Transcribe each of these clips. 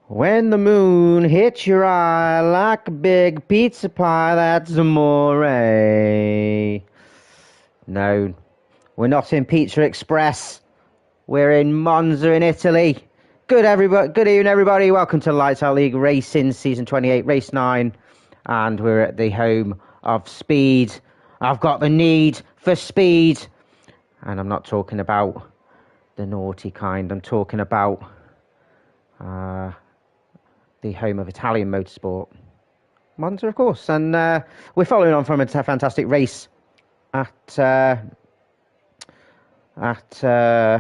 When the moon hits your eye like a big pizza pie, that's amore. No, we're not in Pizza Express. We're in Monza in Italy. Good evening, everybody. Welcome to Lights Out League Racing, Season 28, Race 9. And we're at the home of speed. I've got the need for speed. And I'm not talking about the naughty kind. I'm talking about the home of Italian motorsport. Monza, of course. And we're following on from a fantastic race at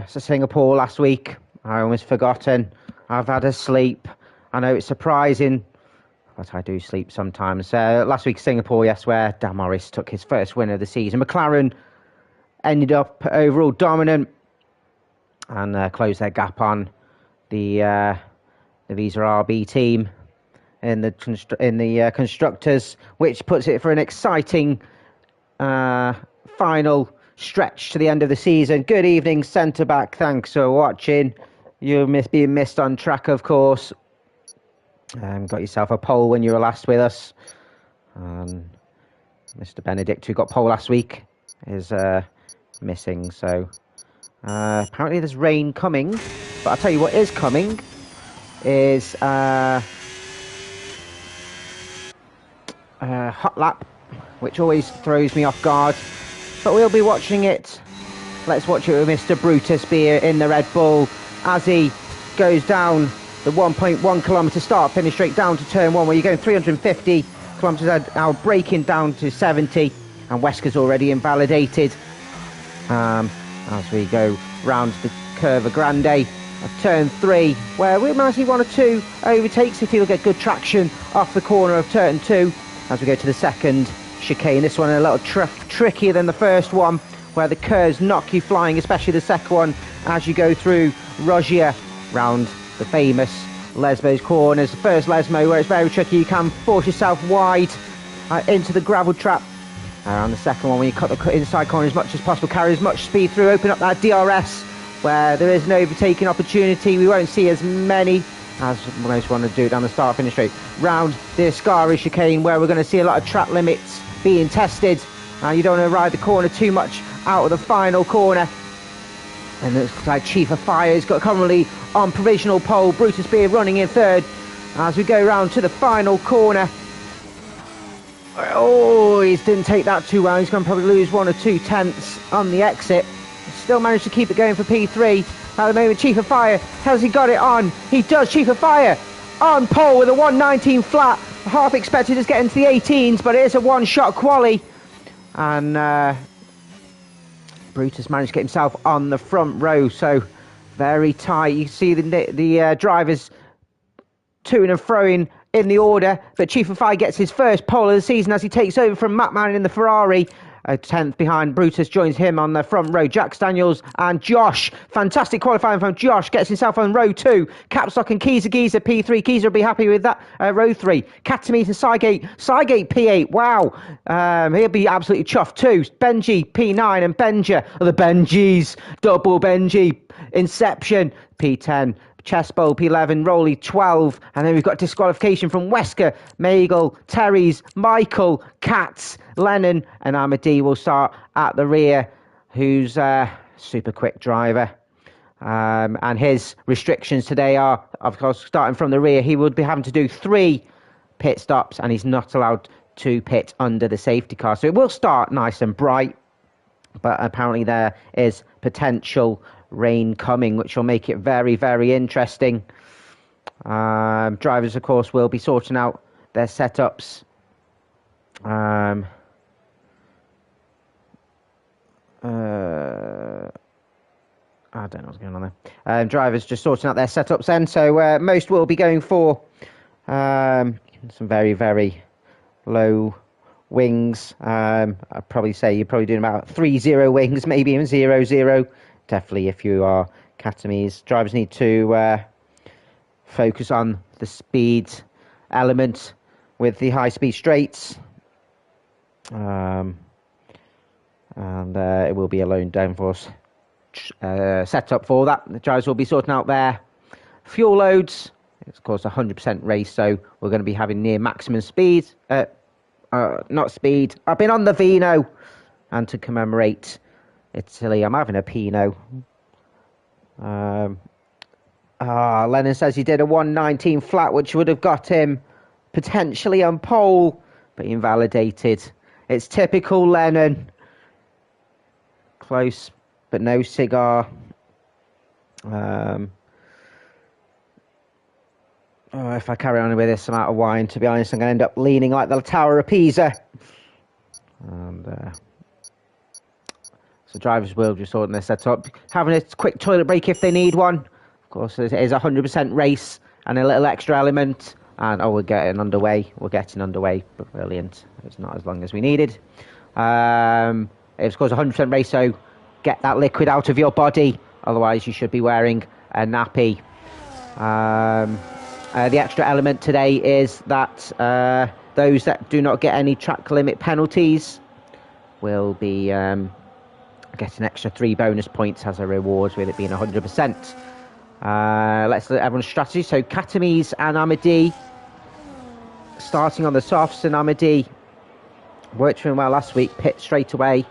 Singapore last week. I almost forgotten. I've had a sleep. I know it's surprising, but I do sleep sometimes. Last week, Singapore, yes, where Dan Morris took his first win of the season. McLaren ended up overall dominant and closed their gap on the Visa RB team in the constructors, which puts it for an exciting final stretch to the end of the season. Good evening, centre back. Thanks for watching. You're being missed on track, of course. Got yourself a pole when you were last with us. Mr. Benedict, who got pole last week, is missing. So apparently there's rain coming. But I'll tell you what is coming is hot lap, which always throws me off guard. But we'll be watching it. Let's watch it with Mr. Brutus Beer in the Red Bull as he goes down the 1.1 kilometre start, finish straight down to turn 1, where you're going 350 kilometres an hour, braking down to 70, and Wesker's already invalidated. As we go round the Curva Grande of turn 3, where we might see 1 or 2 overtakes if he'll get good traction off the corner of turn 2 as we go to the second chicane. This one a little trickier than the first one, where the curves knock you flying, especially the second one as you go through Rogia round the famous Lesmo's corners. The first Lesmo, where it's very tricky, you can force yourself wide into the gravel trap. And the second one, when you cut the inside corner as much as possible, carry as much speed through, open up that DRS where there is an overtaking opportunity. We won't see as many as most want to do down the start finish straight. Round the Ascari chicane, where we're going to see a lot of track limits being tested. You don't want to ride the corner too much out of the final corner. And it looks like Chief of Fire has got currently on provisional pole. Brutus Beer running in third as we go round to the final corner. Oh, he didn't take that too well. He's going to probably lose 1 or 2 tenths on the exit. Still managed to keep it going for P3. At the moment, Chief of Fire, has he got it on? He does. Chief of Fire on pole with a 119 flat. Half expected us getting to the 18s, but it is a one-shot quali. And Brutus managed to get himself on the front row, so very tight. You can see the drivers to-ing and fro-ing in the order, but Chief of Fire gets his first pole of the season as he takes over from Matt Manning in the Ferrari. A 10th behind Brutus joins him on the front row. Jack Daniels and Josh. Fantastic qualifying from Josh. Gets himself on row 2. Capstock and Geezer P3. Geezer will be happy with that. Row 3. Catamese and Cygate. Cygate P8. Wow. He'll be absolutely chuffed too. Benji P9 and Benja. The Benjis. Double Benji. Inception P10. Chessbowl P11, Rowley 12, and then we've got disqualification from Wesker, Magel, Terry's, Michael, Katz, Lennon, and Amadi will start at the rear, who's a super quick driver. And his restrictions today are, of course, starting from the rear, he would be having to do 3 pit stops, and he's not allowed to pit under the safety car. So it will start nice and bright, but apparently there is potential rain coming, which will make it very, very interesting. Drivers, of course, will be sorting out their setups. I don't know what's going on there. Drivers just sorting out their setups then. So most will be going for some very, very low wings. I'd probably say you're probably doing about 3-0 wings, maybe even 0-0. Definitely, if you are Catamese, drivers need to focus on the speed element with the high-speed straights. And it will be a lone downforce setup for that. The drivers will be sorting out their fuel loads It's of course a 100% race, so we're going to be having near maximum speed. Not speed. I've been on the Vino, and to commemorate Italy, I'm having a Pinot. Lennon says he did a 1:19 flat, which would have got him potentially on pole, but he invalidated. It's typical Lennon. Close, but no cigar. If I carry on with this amount of wine, to be honest, I'm going to end up leaning like the Tower of Pisa. And so drivers will just sorting their setup, having a quick toilet break if they need one. Of course, it is a 100% race and a little extra element. And we're getting underway. But brilliant. It's not as long as we needed. It's of course a 100% race, so get that liquid out of your body. Otherwise, you should be wearing a nappy. The extra element today is that those that do not get any track limit penalties will be getting an extra 3 bonus points as a reward, with it being 100%. Let's look at everyone's strategy. So Katamis and Amadi starting on the softs, and Amadi worked for him well last week. Pit straight away.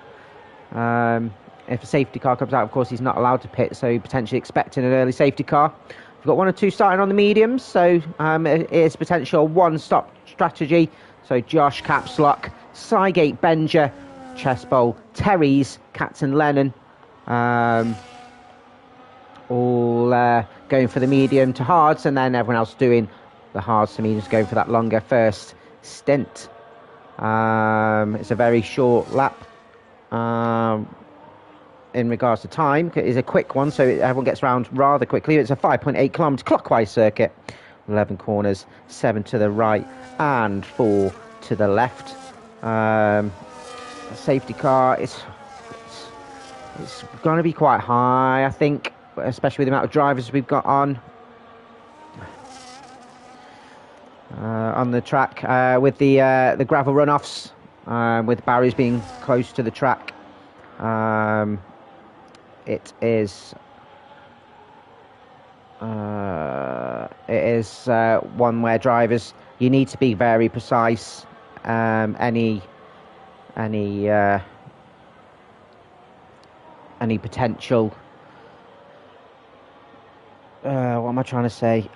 If a safety car comes out, of course, he's not allowed to pit, so potentially expecting an early safety car. We've got 1 or 2 starting on the mediums, so it is potential one-stop strategy. So Josh, Caps Lock, Cygate, Benja, Chess Bowl, Terry's, Katz and Lennon, all going for the medium to hards, and then everyone else doing the hards to mediums, going for that longer first stint. It's a very short lap. In regards to time, it is a quick one, so everyone gets around rather quickly. It's a 5.8 kilometre clockwise circuit, 11 corners, 7 to the right and 4 to the left. Safety car, it's going to be quite high, I think, especially with the amount of drivers we've got on the track, with the gravel runoffs, with barriers being close to the track. It is one where drivers, you need to be very precise. Any potential, what am I trying to say?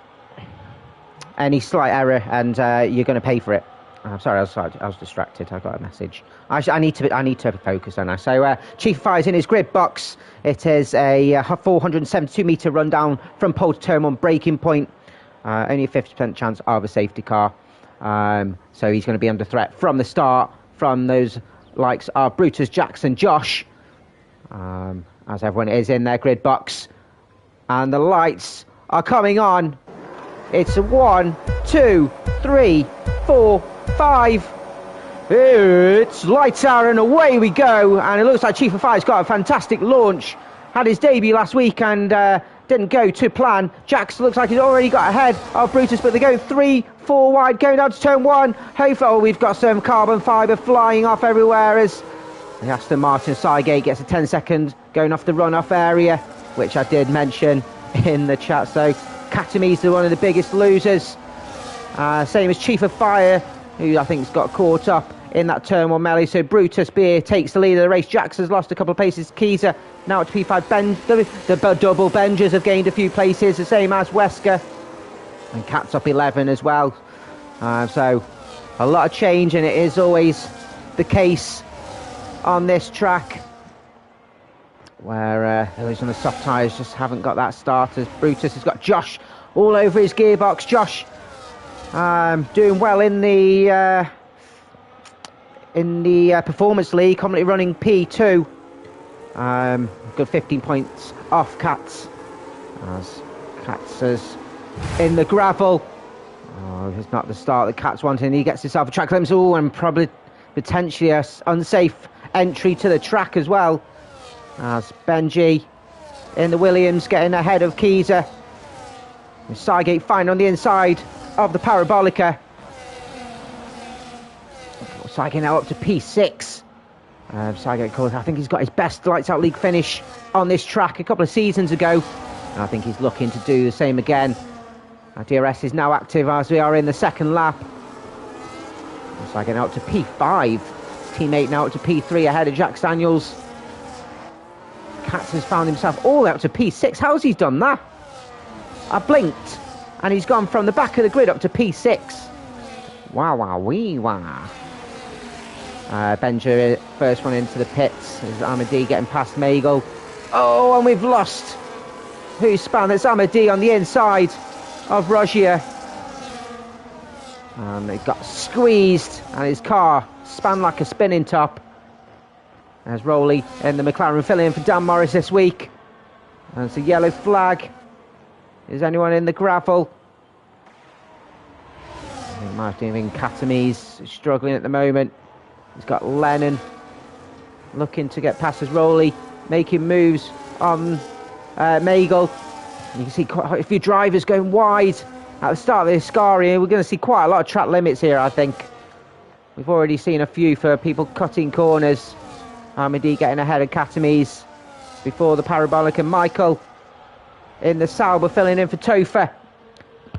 Any slight error, and you're going to pay for it. I'm sorry, I was distracted. I got a message. I need to focus on that. So Chief of Fire's in his grid box. It is a 472 metre run down from pole to turn 1 braking point. Only a 50% chance of a safety car. So he's going to be under threat from the start from those likes of Brutus, Jackson, Josh, as everyone is in their grid box. And the lights are coming on. It's a 1, 2, 3, 4, 5. It's lights out and away we go. And it looks like Chief of Fire's got a fantastic launch. Had his debut last week and didn't go to plan. Jax looks like he's already got ahead of Brutus, but they go 3, 4 wide, going down to turn 1. Hopefully, we've got some carbon fibre flying off everywhere as the Aston Martin Cygate gets a 10-second going off the runoff area, which I did mention in the chat. So Katamis are one of the biggest losers. Same as Chief of Fire, who I think has got caught up in that turn 1 melee. So Brutus Beer takes the lead of the race. Jax has lost a couple of places. Keyser now at P5. The double Bengers have gained a few places, the same as Wesker. And Cat's up 11 as well. So a lot of change, and it is always the case on this track where those on the soft tyres just haven't got that start. As Brutus has got Josh all over his gearbox. Josh doing well in the Performance League, currently running P2. Good 15 points off Katz, as Katz is in the gravel. It's not the start that Katz wanted, and he gets himself a track limits. And probably potentially a unsafe entry to the track as well, as Benji in the Williams getting ahead of Keyser. Cygate fine on the inside of the Parabolica. Cygate now up to P6. Cygate, of course, I think he's got his best Lights Out League finish on this track a couple of seasons ago. And I think he's looking to do the same again. Our DRS is now active as we are in the second lap. Looks like getting out to P5. Teammate now up to P3 ahead of Jack Daniels. Katz has found himself all out to P6. How's he done that? I blinked and he's gone from the back of the grid up to P6. Wow, wow, wee, wow. Benja, first one into the pits. There's Amadi getting past Magel. Oh, and we've lost. Who's spun? It's Amadi on the inside of Rogier. And it got squeezed and his car span like a spinning top. There's Rowley in the McLaren filling in for Dan Morris this week. And it's a yellow flag. Is anyone in the gravel? I think Martin Katamis is struggling at the moment. He's got Lennon looking to get past as Rowley, making moves on Magel. You can see quite a few drivers going wide at the start of this area. We're going to see quite a lot of track limits here, I think. We've already seen a few for people cutting corners. Amadi getting ahead of Katamis before the parabolic, and Michael in the Sauber filling in for Topher.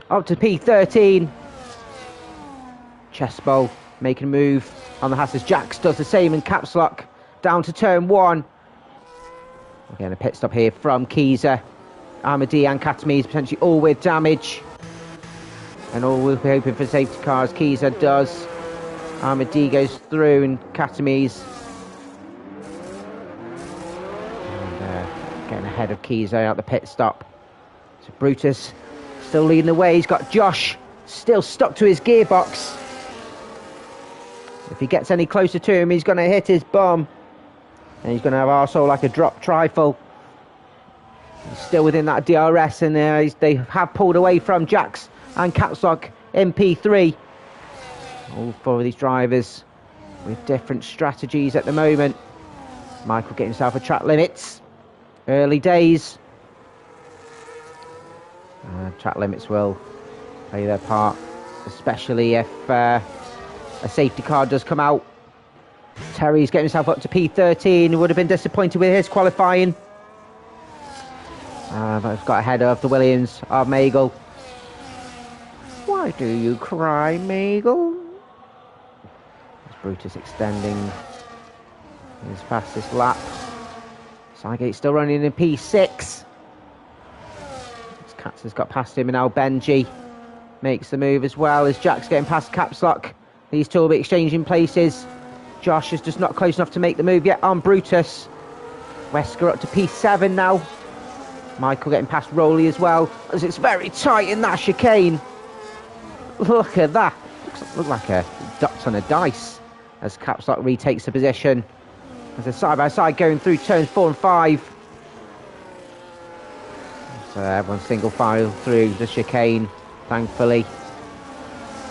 Up to P13. Chesbo making a move on the Hassas. Jax does the same in caps lock down to turn 1. Again, a pit stop here from Kiesa. Amadi and Katamis potentially all with damage. And all we'll be hoping for safety cars. Kiesa does. Amadi goes through and Katamis. And getting ahead of Kiesa out the pit stop. So Brutus still leading the way. He's got Josh still stuck to his gearbox. If he gets any closer to him, he's going to hit his bum. And he's going to have also like a drop trifle. He's still within that DRS, and they have pulled away from Jax and Capslock in P3. All 4 of these drivers with different strategies at the moment. Michael getting himself a track limits. Early days. Track limits will play their part, especially if a safety car does come out. Terry's getting himself up to P13. Would have been disappointed with his qualifying. But he's got ahead of the Williams of Magel. Why do you cry, Magel? There's Brutus extending his fastest lap. Sygate still running in P6. Katz has got past him, and now Benji makes the move as well as Jack's getting past Capslock. These two will be exchanging places. Josh is just not close enough to make the move yet on Brutus. Wesker up to P7 now. Michael getting past Rowley as well, as it's very tight in that chicane. Look at that. Looks like a dot on a dice as Capslock retakes the position. As they're side by side going through turns 4 and 5. So everyone's single file through the chicane, thankfully.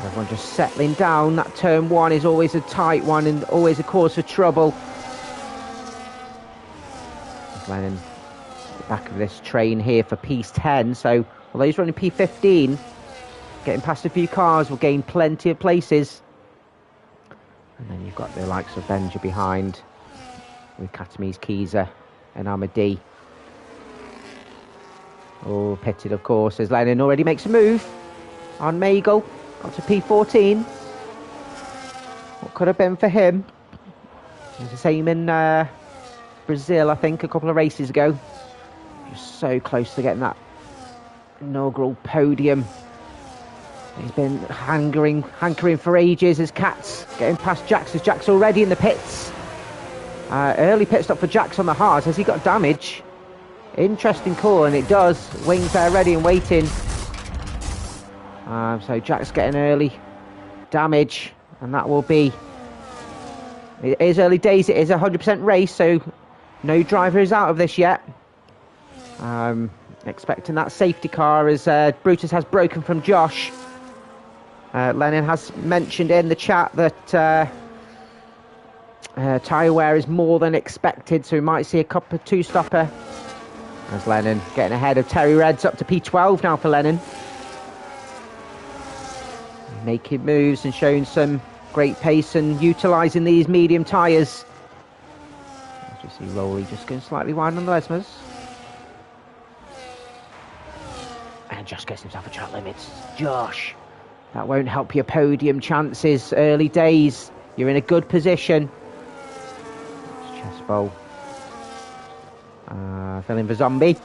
Everyone just settling down. That turn 1 is always a tight one and always a cause for trouble. Lennon at the back of this train here for P10. So although he's running P15, getting past a few cars will gain plenty of places. And then you've got the likes of Benja behind with Katamis, Kiesa and Amadi. Oh, pitted, of course, as Lennon already makes a move on Magel. Up to P14. What could have been for him? It was the same in Brazil, I think, a couple of races ago. Just so close to getting that inaugural podium. He's been hankering for ages as Katz getting past Jax, as Jax already in the pits. Early pit stop for Jax on the hard. Has he got damage? Interesting call, and it does. Wings there ready and waiting. So Jack's getting early damage, and that will be... It is early days, it is a 100% race, so no driver is out of this yet. Expecting that safety car as Brutus has broken from Josh. Lennon has mentioned in the chat that tyre wear is more than expected, so we might see a couple of two-stopper. As Lennon getting ahead of Terry Reds, up to P12 now for Lennon. Making moves and showing some great pace and utilising these medium tyres. As we see Rowley just going slightly wide on the Lesmers. And Josh gets himself a track limits. Josh, that won't help your podium chances. Early days, you're in a good position. Chest bowl. Filling for Zombie.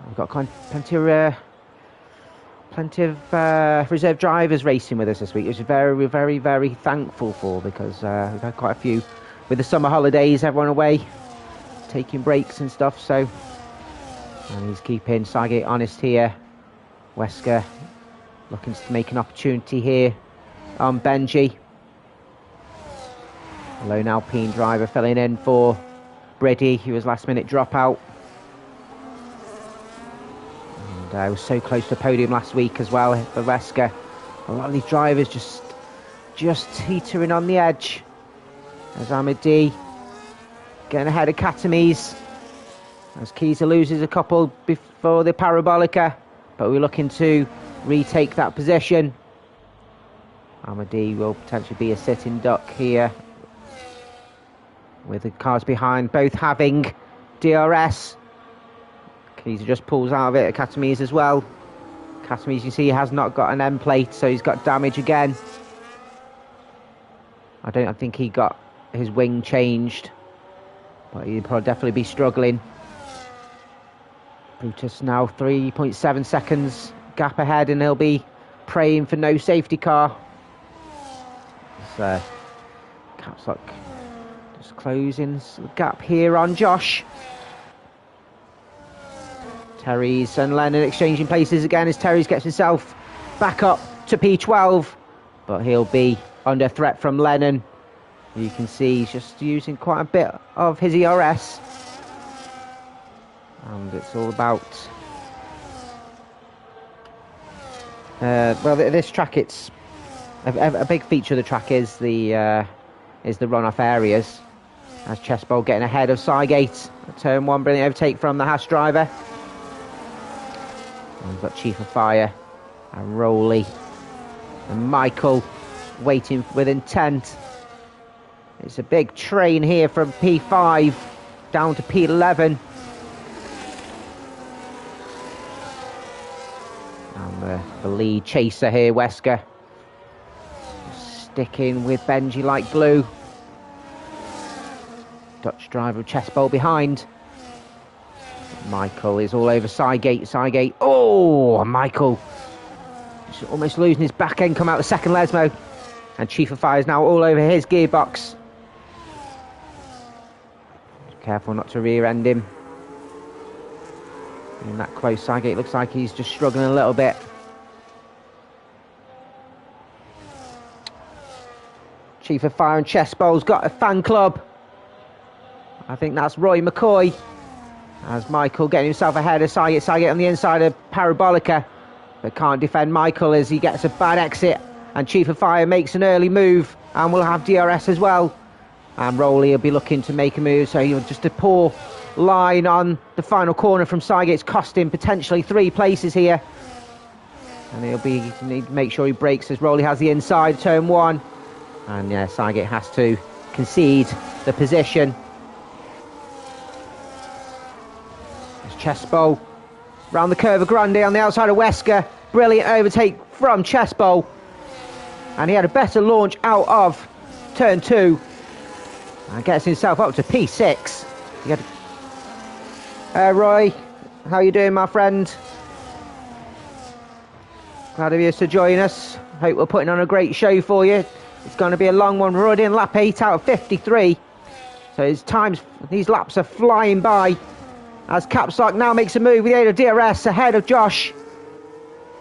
We've got plenty of reserve drivers racing with us this week, which is very, very, very thankful for, because we've had quite a few with the summer holidays, everyone away, taking breaks and stuff. So, and he's keeping Sygate honest here. Wesker looking to make an opportunity here on Benji. A lone Alpine driver filling in for Brady, who was last minute dropout. And was so close to the podium last week as well for Wesker. A lot of these drivers just teetering on the edge. As Amadi getting ahead of Katamis. As Kiza loses a couple before the Parabolica, but we're looking to retake that position. Amadi will potentially be a sitting duck here, with the cars behind both having DRS. Kiza just pulls out of it at Katamis as well. Katamis, you see, has not got an end plate, so he's got damage again. I think he got his wing changed, but he'd probably definitely be struggling. Brutus now 3.7 seconds gap ahead, and he'll be praying for no safety car. Caps Lock just closing the gap here on Josh. Terry's and Lennon exchanging places again as Terry's gets himself back up to P12, but he'll be under threat from Lennon. You can see he's just using quite a bit of his ERS, and it's all about well, this track, it's a big feature of the track is the runoff areas. As Chessbowl getting ahead of Sygate, turn 1, brilliant overtake from the Haas driver. And we've got Chief of Fire and Rowley and Michael waiting with intent. It's a big train here from P5 down to P11. And the lead chaser here, Wesker, sticking with Benji like glue. Dutch driver Chessbowl behind. Michael is all over Sygate. Oh, Michael just almost losing his back end, come out the second Lesmo. And Chief of Fire is now all over his gearbox. Careful not to rear end him. In that close, Sygate looks like he's just struggling a little bit. Chief of Fire and Chessbowl's got a fan club. I think that's Roy McCoy. As Michael getting himself ahead of Sygate. Sygate on the inside of Parabolica, but can't defend Michael as he gets a bad exit. And Chief of Fire makes an early move and will have DRS as well. And Rowley will be looking to make a move, so he'll just a poor line on the final corner from Sygate's cost him potentially 3 places here. And he'll need to make sure he brakes as Rowley has the inside, turn 1. And yeah, Sygate has to concede the position. Chessbowl round the curve of Grande on the outside of Wesker. Brilliant overtake from Chessbowl. And he had a better launch out of turn 2. And gets himself up to P6. Roy, how you doing, my friend? Glad of you to join us. Hope we're putting on a great show for you. It's going to be a long one. We're already in lap 8 out of 53. So these laps are flying by. As Capstock now makes a move with the aid of DRS ahead of Josh.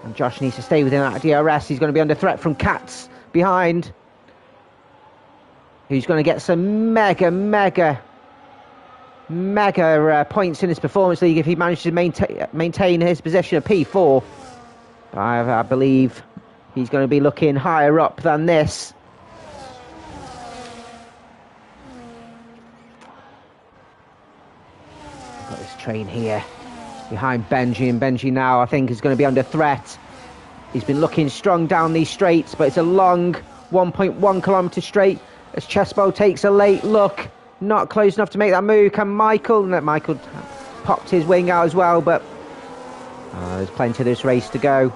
And Josh needs to stay within that DRS. He's going to be under threat from Katz behind, who's going to get some mega points in his performance league if he manages to maintain his position of P4. But I believe he's going to be looking higher up than this. Got this train here behind Benji, and Benji now I think is going to be under threat. He's been looking strong down these straights, but it's a long 1.1 kilometre straight as Chessbowl takes a late look. Not close enough to make that move. Can Michael? No, Michael popped his wing out as well, but There's plenty of this race to go.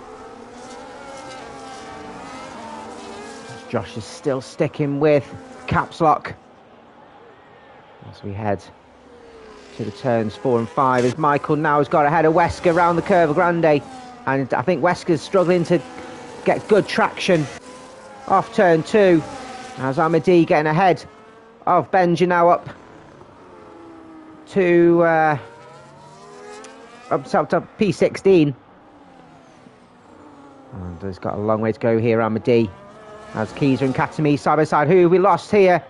Josh is still sticking with caps lock as we head to the turns 4 and 5, as Michael now has got ahead of Wesker around the Curva Grande, and I think Wesker's struggling to get good traction off turn 2, as Amadi getting ahead of Benji, now up to up to P16, and he's got a long way to go here, Amadi, as Keezer and Katami side by side. Who have we lost here?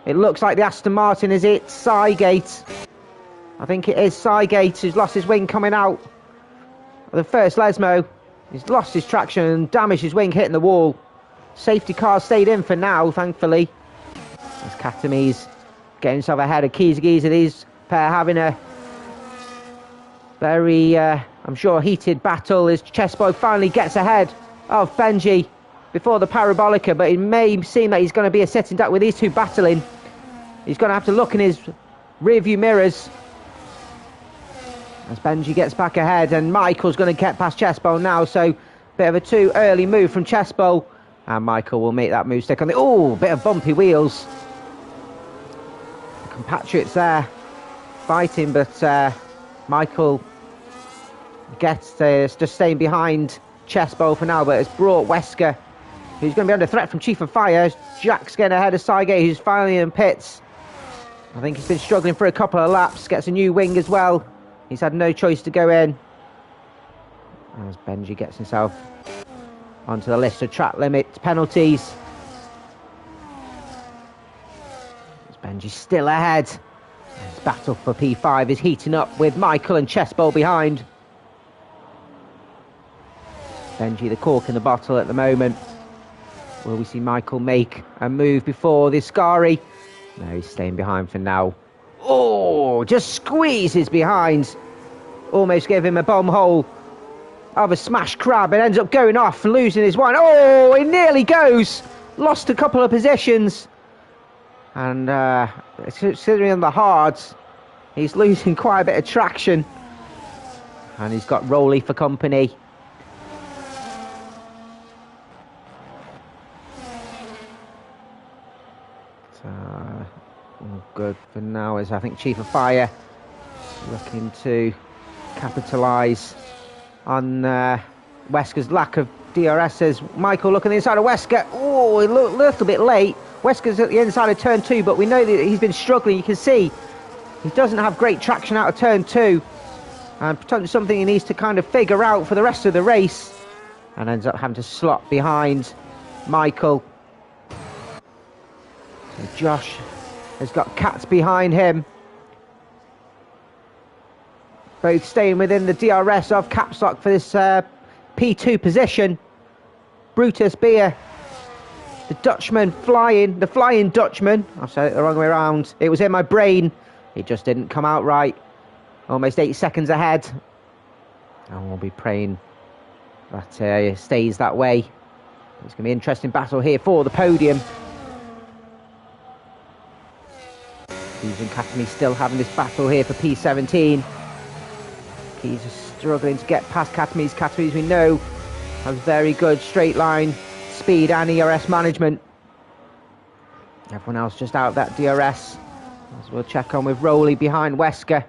It looks like the Aston Martin. Is it Sygate? I think it is Sygate who's lost his wing coming out of the first Lesmo. He's lost his traction and damaged his wing hitting the wall. Safety car stayed in for now, thankfully, as Katami's getting himself ahead of Keezer. These pair having a very, I'm sure, heated battle as Chessboy finally gets ahead of Benji before the Parabolica, but it may seem that he's going to be a sitting duck with these two battling. He's going to have to look in his rearview mirrors as Benji gets back ahead, and Michael's going to get past Chessbowl now, so bit of a too early move from Chessbowl, and Michael will make that move stick on the, oh, bit of bumpy wheels. The compatriots there fighting, but Michael gets just staying behind Chessbowl for now, but it's brought Wesker, who's going to be under threat from Chief of Fire. Jack's getting ahead of Sygate, who's finally in pits. I think he's been struggling for a couple of laps, gets a new wing as well. He's had no choice to go in, as Benji gets himself onto the list of track limit penalties. As Benji's still ahead. His battle for P5 is heating up with Michael and Chessbowl behind. Benji the cork in the bottle at the moment. Will we see Michael make a move before the Ascari? No, he's staying behind for now. Oh, just squeezes behind. Almost gave him a bomb hole of a smash crab, and ends up going off and losing his one. Oh, it nearly goes. Lost a couple of positions. And considering on the hards, he's losing quite a bit of traction. And he's got Rowley for company. All good for now, as I think Chief of Fire looking to capitalise on Wesker's lack of DRS. As Michael looking inside of Wesker. Oh, a little bit late. Wesker's at the inside of turn 2, but we know that he's been struggling. You can see he doesn't have great traction out of turn 2, and potentially something he needs to kind of figure out for the rest of the race, and ends up having to slot behind Michael. So Josh has got Cats behind him, both staying within the DRS of Capstock for this P2 position. Brutus Beer, the Dutchman flying, the Flying Dutchman. I've said it the wrong way around. It was in my brain. It just didn't come out right. Almost 8 seconds ahead. And we'll be praying that it stays that way. It's going to be an interesting battle here for the podium. Keys and Katami still having this battle here for P17. Keys are struggling to get past Katami's. Katami's, we know, has very good straight line speed and ERS management. Everyone else just out of that DRS. As we'll check on with Rowley behind Wesker.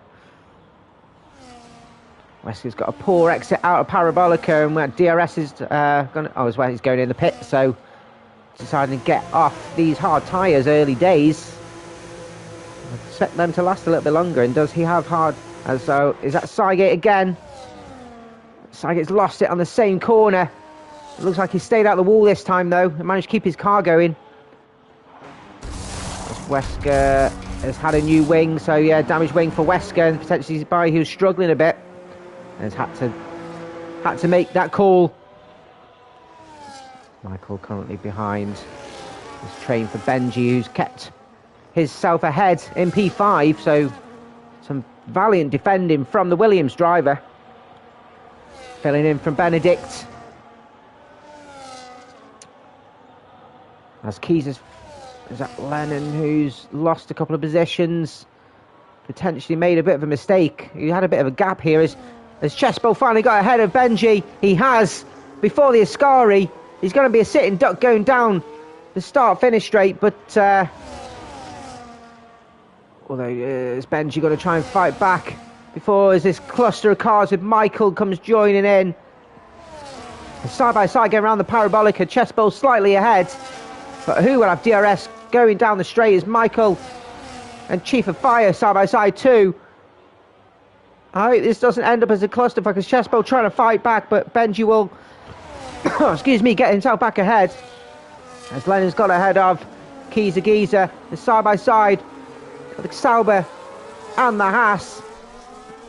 Wesker's got a poor exit out of Parabolica, and where DRS is going. Oh, as well, he's going in the pit, so deciding to get off these hard tyres early days. I expect them to last a little bit longer. And does he have hard? As so, is that Sygate again? Sygate's lost it on the same corner. It looks like he stayed out the wall this time, though, and managed to keep his car going. Wesker has had a new wing, so yeah, damaged wing for Wesker, and potentially by who's struggling a bit, and has had to make that call. Michael currently behind. This train for Benji, who's kept himself ahead in P5, so some valiant defending from the Williams driver. Filling in from Benedict. As Keys is that Lennon, who's lost a couple of positions, potentially made a bit of a mistake. He had a bit of a gap here as As Chespo finally got ahead of Benji, he has, before the Ascari. He's going to be a sitting duck going down the start-finish straight, but although is Benji going to try and fight back before as this cluster of cars with Michael comes joining in. Side by side going around the Parabolica, Chespo slightly ahead, but who will have DRS going down the straight is Michael and Chief of Fire side by side too. I hope this doesn't end up as a clusterfuck as Chespo trying to fight back, but Benji will excuse me, get himself back ahead as Lennon's got ahead of Kiza Giza. The side by side with the Sauber and the Haas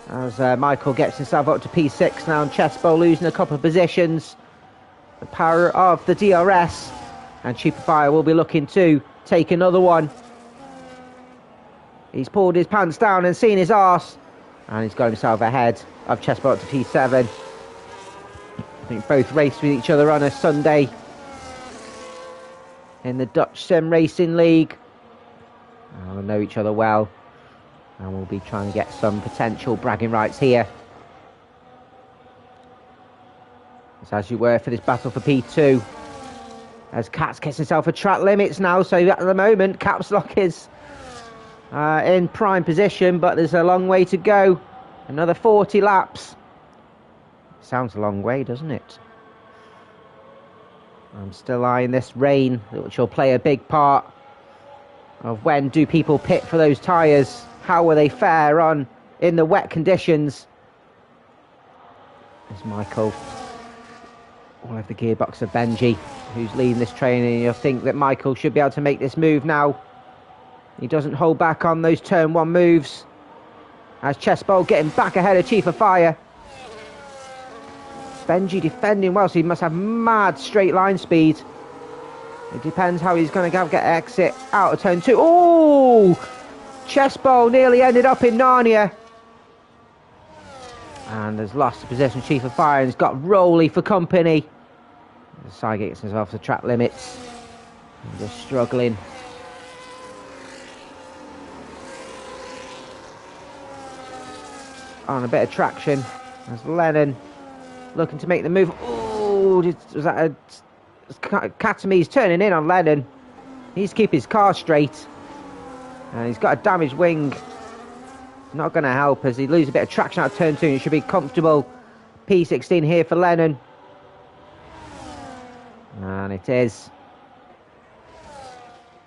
as Michael gets himself up to P6 now, and Chespo losing a couple of positions. The power of the DRS, and Chief of Fire will be looking to take another one. He's pulled his pants down and seen his arse, and he's got himself ahead of Chespo up to P7. I think both raced with each other on a Sunday in the Dutch Sim Racing League. They'll know each other well, and we'll be trying to get some potential bragging rights here. It's as you were for this battle for P2. As Katz gets himself a track limits now, so at the moment Caps Lock is in prime position, but there's a long way to go. Another 40 laps. Sounds a long way, doesn't it? I'm still eyeing this rain, which will play a big part of when do people pit for those tyres. How will they fare on in the wet conditions? There's Michael, all over the gearbox of Benji, who's leading this training. You'll think that Michael should be able to make this move now. He doesn't hold back on those turn one moves. As Chespo getting back ahead of Chief of Fire. Benji defending well, so he must have mad straight line speed. It depends how he's going to get exit out of turn two. Oh! Chespo nearly ended up in Narnia. And has lost the position, Chief of Fire, and he's got Rowley for company. The side gets himself to track limits. And just struggling. On a bit of traction. There's Lennon looking to make the move. Oh, was that a... Katami's turning in on Lennon. He needs to keep his car straight. And he's got a damaged wing. Not going to help as he loses a bit of traction out of turn two. He should be comfortable. P16 here for Lennon. And it is.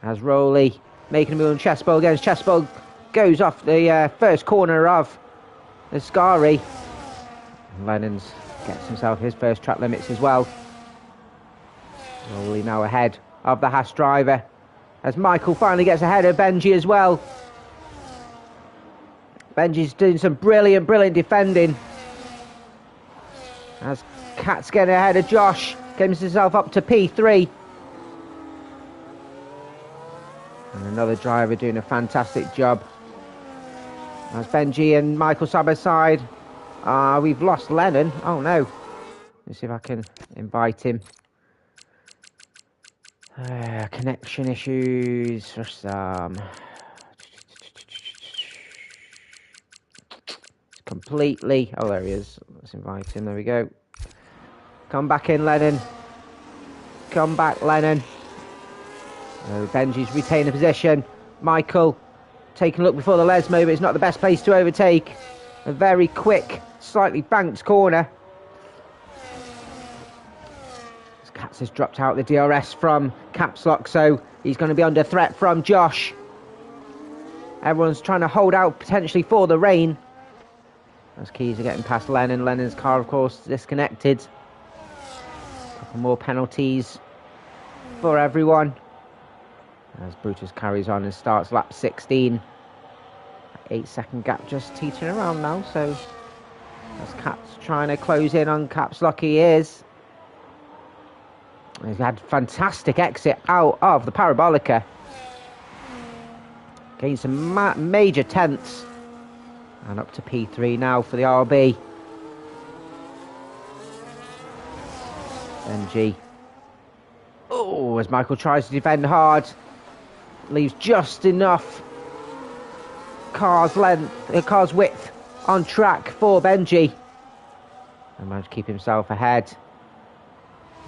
As Rowley making a move on Chespo again. Chespo goes off the first corner of the Ascari. Lennon's gets himself his first track limits as well. Rowley now ahead of the Haas driver. As Michael finally gets ahead of Benji as well. Benji's doing some brilliant defending. As Kat's getting ahead of Josh. Gets himself up to P3. And another driver doing a fantastic job. As Benji and Michael side by side. We've lost Lennon. Oh no. Let's see if I can invite him. Connection issues for some. Completely. Oh, there he is. Let's invite him. There we go. Come back in, Lennon. Come back, Lennon. Benji's retaining the position. Michael taking a look before the Lesmo, but it's not the best place to overtake. A very quick, slightly banked corner. Katz has dropped out the DRS from Caps Lock, so he's going to be under threat from Josh. Everyone's trying to hold out potentially for the rain. As keys are getting past Lennon. Lennon's car, of course, disconnected. A couple more penalties for everyone. As Brutus carries on and starts lap 16. 8-second gap just teetering around now, so as Kat's trying to close in on Caps Lock, he is. He's had fantastic exit out of the Parabolica. Gained some major tenths. And up to P3 now for the RB. Benji. Oh, as Michael tries to defend hard. Leaves just enough car's width on track for Benji. And managed to keep himself ahead.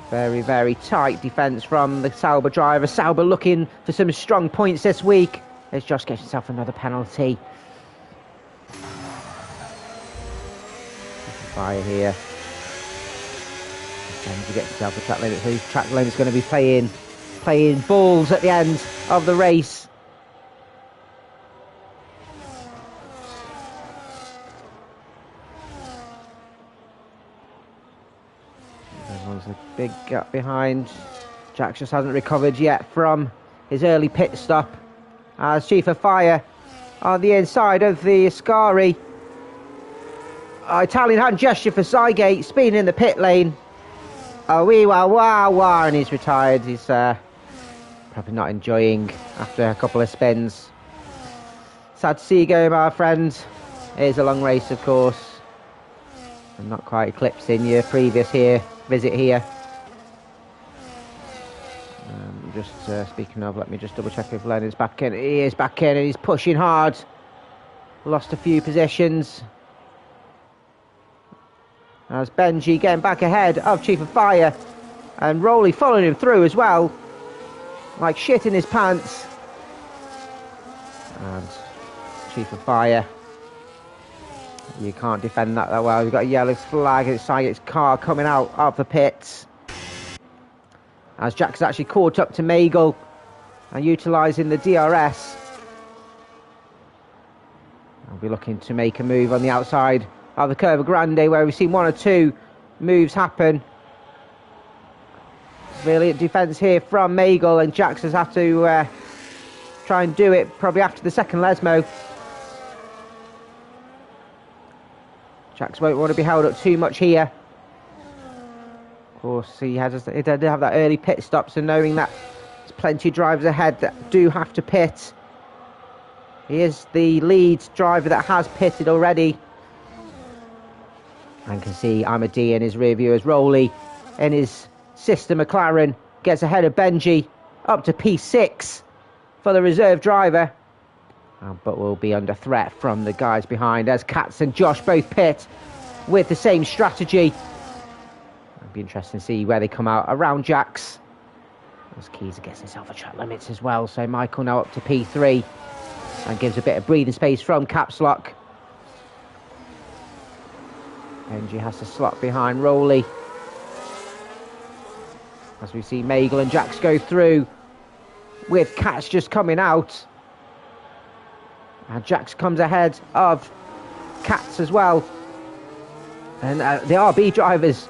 Very, very tight defence from the Sauber driver. Sauber looking for some strong points this week. As Josh gets himself another penalty. Fire here. And to get himself a track limit. So his track limit's going to be playing balls at the end of the race. There's a big gap behind. Jack just hasn't recovered yet from his early pit stop. As Chief of Fire on the inside of the Ascari. Italian hand gesture for Sygate, speeding in the pit lane. Wee wah wah wah, and he's retired. He's probably not enjoying after a couple of spins. Sad to see you go, my friend. It is a long race, of course. And not quite eclipsing your previous visit here. Just speaking of, let me just double check if Leonard's back in. He is back in and he's pushing hard. Lost a few positions. As Benji getting back ahead of Chief of Fire. And Rowley following him through as well. Like shit in his pants. And Chief of Fire. You can't defend that well. You've got a yellow flag. It's Sygate's car coming out of the pits. As Jack's actually caught up to Magel and utilising the DRS. I'll be looking to make a move on the outside of the Curva Grande, where we've seen one or two moves happen. Brilliant defence here from Magel, and Jax has had to try and do it probably after the second Lesmo. Jax won't want to be held up too much here. Of course, he did have that early pit stop, so knowing that there's plenty of drivers ahead that do have to pit. He is the lead driver that has pitted already. And can see Amadi in his rear view as Rowley in his sister McLaren gets ahead of Benji up to P6 for the reserve driver. But will be under threat from the guys behind as Katz and Josh both pit with the same strategy. It'll be interesting to see where they come out around Jax. As Keys gets himself a track limits as well, so Michael now up to P3 and gives a bit of breathing space from Caps Lock. Benji has to slot behind Rowley as we see Magel and Jax go through with Katz just coming out. And Jax comes ahead of Katz as well. And the RB drivers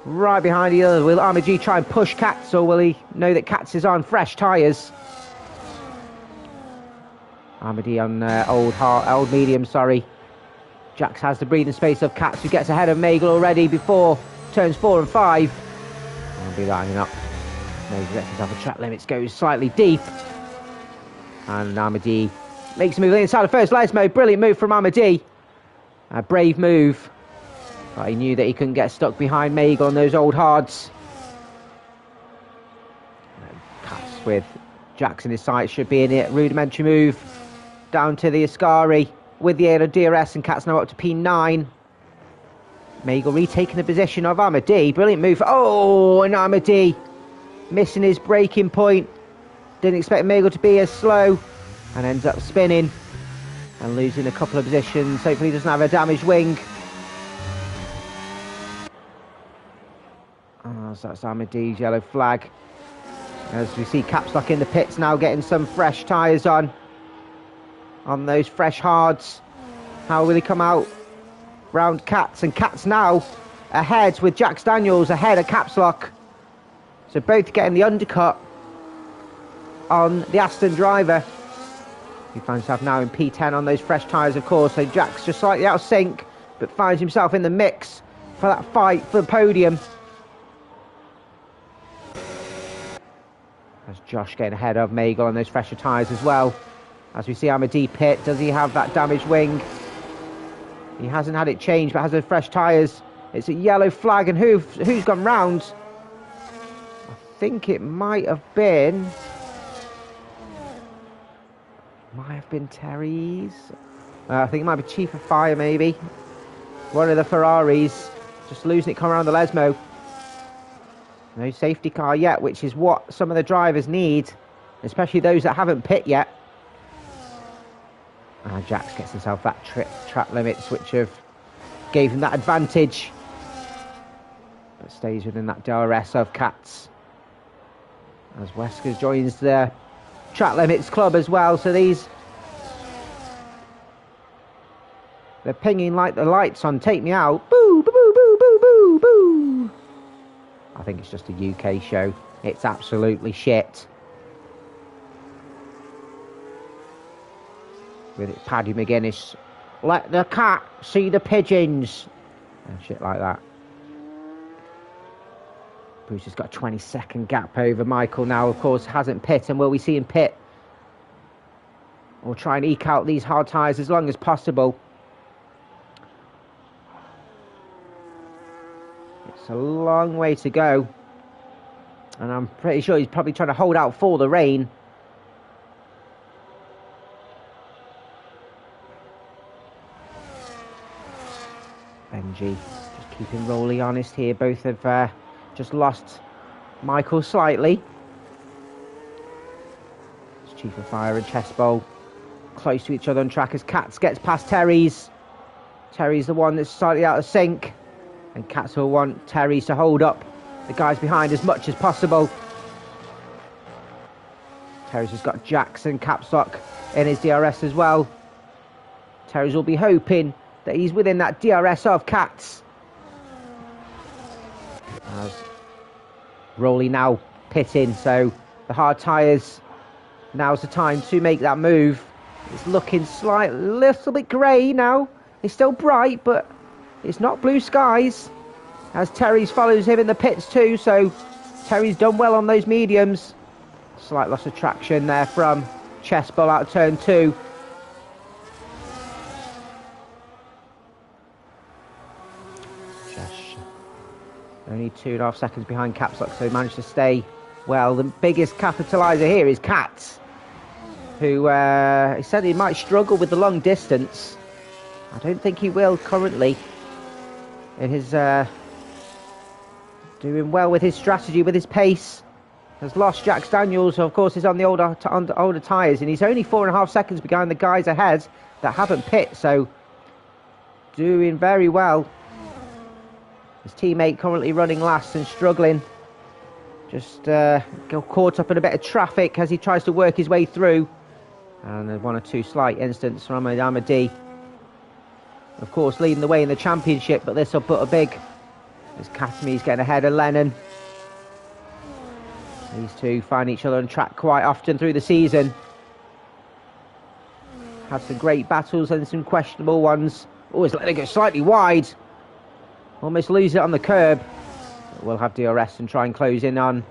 right behind the other. Will Army try and push Katz, or will he know that Katz is on fresh tyres? Armady on old medium, sorry. Jax has the breathing space of Katz, who gets ahead of Magel already before turns 4 and 5. I'll be lining up. Magel gets himself a track limits, goes slightly deep. And Armady makes a move inside the first Lesmo. Brilliant move from Amadi. A brave move. But he knew that he couldn't get stuck behind Magel on those old hards. Cuts with Jax in his sights, should be in it. Rudimentary move down to the Ascari with the air of DRS, and Katz now up to P9. Magel retaking the position of Amadi. Brilliant move. Oh, and Amadi missing his braking point. Didn't expect Magel to be as slow. And ends up spinning and losing a couple of positions. Hopefully he doesn't have a damaged wing. So that's Amadi's yellow flag. As we see Caps Lock in the pits now, getting some fresh tyres on those fresh hards. How will he come out round Katz? And Katz now ahead with Jax Daniels ahead of Caps Lock. So both getting the undercut on the Aston driver. He finds himself now in P10 on those fresh tyres, of course. So Jack's just slightly out of sync, but finds himself in the mix for that fight for the podium. As Josh getting ahead of Magel on those fresher tyres as well. As we see Amadi pit, does he have that damaged wing? He hasn't had it changed, but has those fresh tyres. It's a yellow flag, and who's gone round? I think it might have been Terry's. I think it might be Chief of Fire, maybe. One of the Ferraris. Just losing it coming around the Lesmo. No safety car yet, which is what some of the drivers need, especially those that haven't pit yet. And Jax gets himself that track limits, which have gave him that advantage. But stays within that DRS of Katz. As Wesker joins the track limits club as well. So they're pinging like the lights on Take Me Out. Boo, boo, boo, boo, boo, boo, boo. I think it's just a UK show. It's absolutely shit. With it, Paddy McGuinness. Let the cat see the pigeons. And shit like that. Bruce has got a 20-second gap over Michael now. Of course, hasn't pit. And will we see him pit? Or try and eke out these hard tyres as long as possible. It's a long way to go. And I'm pretty sure he's probably trying to hold out for the rain. Benji just keeping Rolly honest here. Both have just lost Michael slightly. It's Chief of Fire and Chessbowl close to each other on track as Katz gets past Terry's. Terry's the one that's slightly out of sync. And Katz will want Terry's to hold up the guys behind as much as possible. Terry's has got Jackson Capstock in his DRS as well. Terry's will be hoping that he's within that DRS of Katz. As Rolly now pitting, so the hard tyres, now's the time to make that move. It's looking slightly, little bit grey now. It's still bright, but it's not blue skies. As Terry's follows him in the pits too, so Terry's done well on those mediums. Slight loss of traction there from Chessbowl out of turn 2. Only 2.5 seconds behind Capstock, so he managed to stay well. The biggest capitaliser here is Katz, who he said he might struggle with the long distance. I don't think he will currently. In his doing well with his strategy, with his pace. Has lost Jax Daniels, who of course is on the older tyres, and he's only 4.5 seconds behind the guys ahead that haven't pit, so doing very well. His teammate currently running last and struggling. Just got caught up in a bit of traffic as he tries to work his way through. And there's 1 or 2 slight incidents from Amadi. Of course, leading the way in the championship, but this will put a big... As Katami's getting ahead of Lennon. These two find each other on track quite often through the season. Had some great battles and some questionable ones. Always letting it go slightly wide. Almost lose it on the curb. But we'll have DRS and try and close in on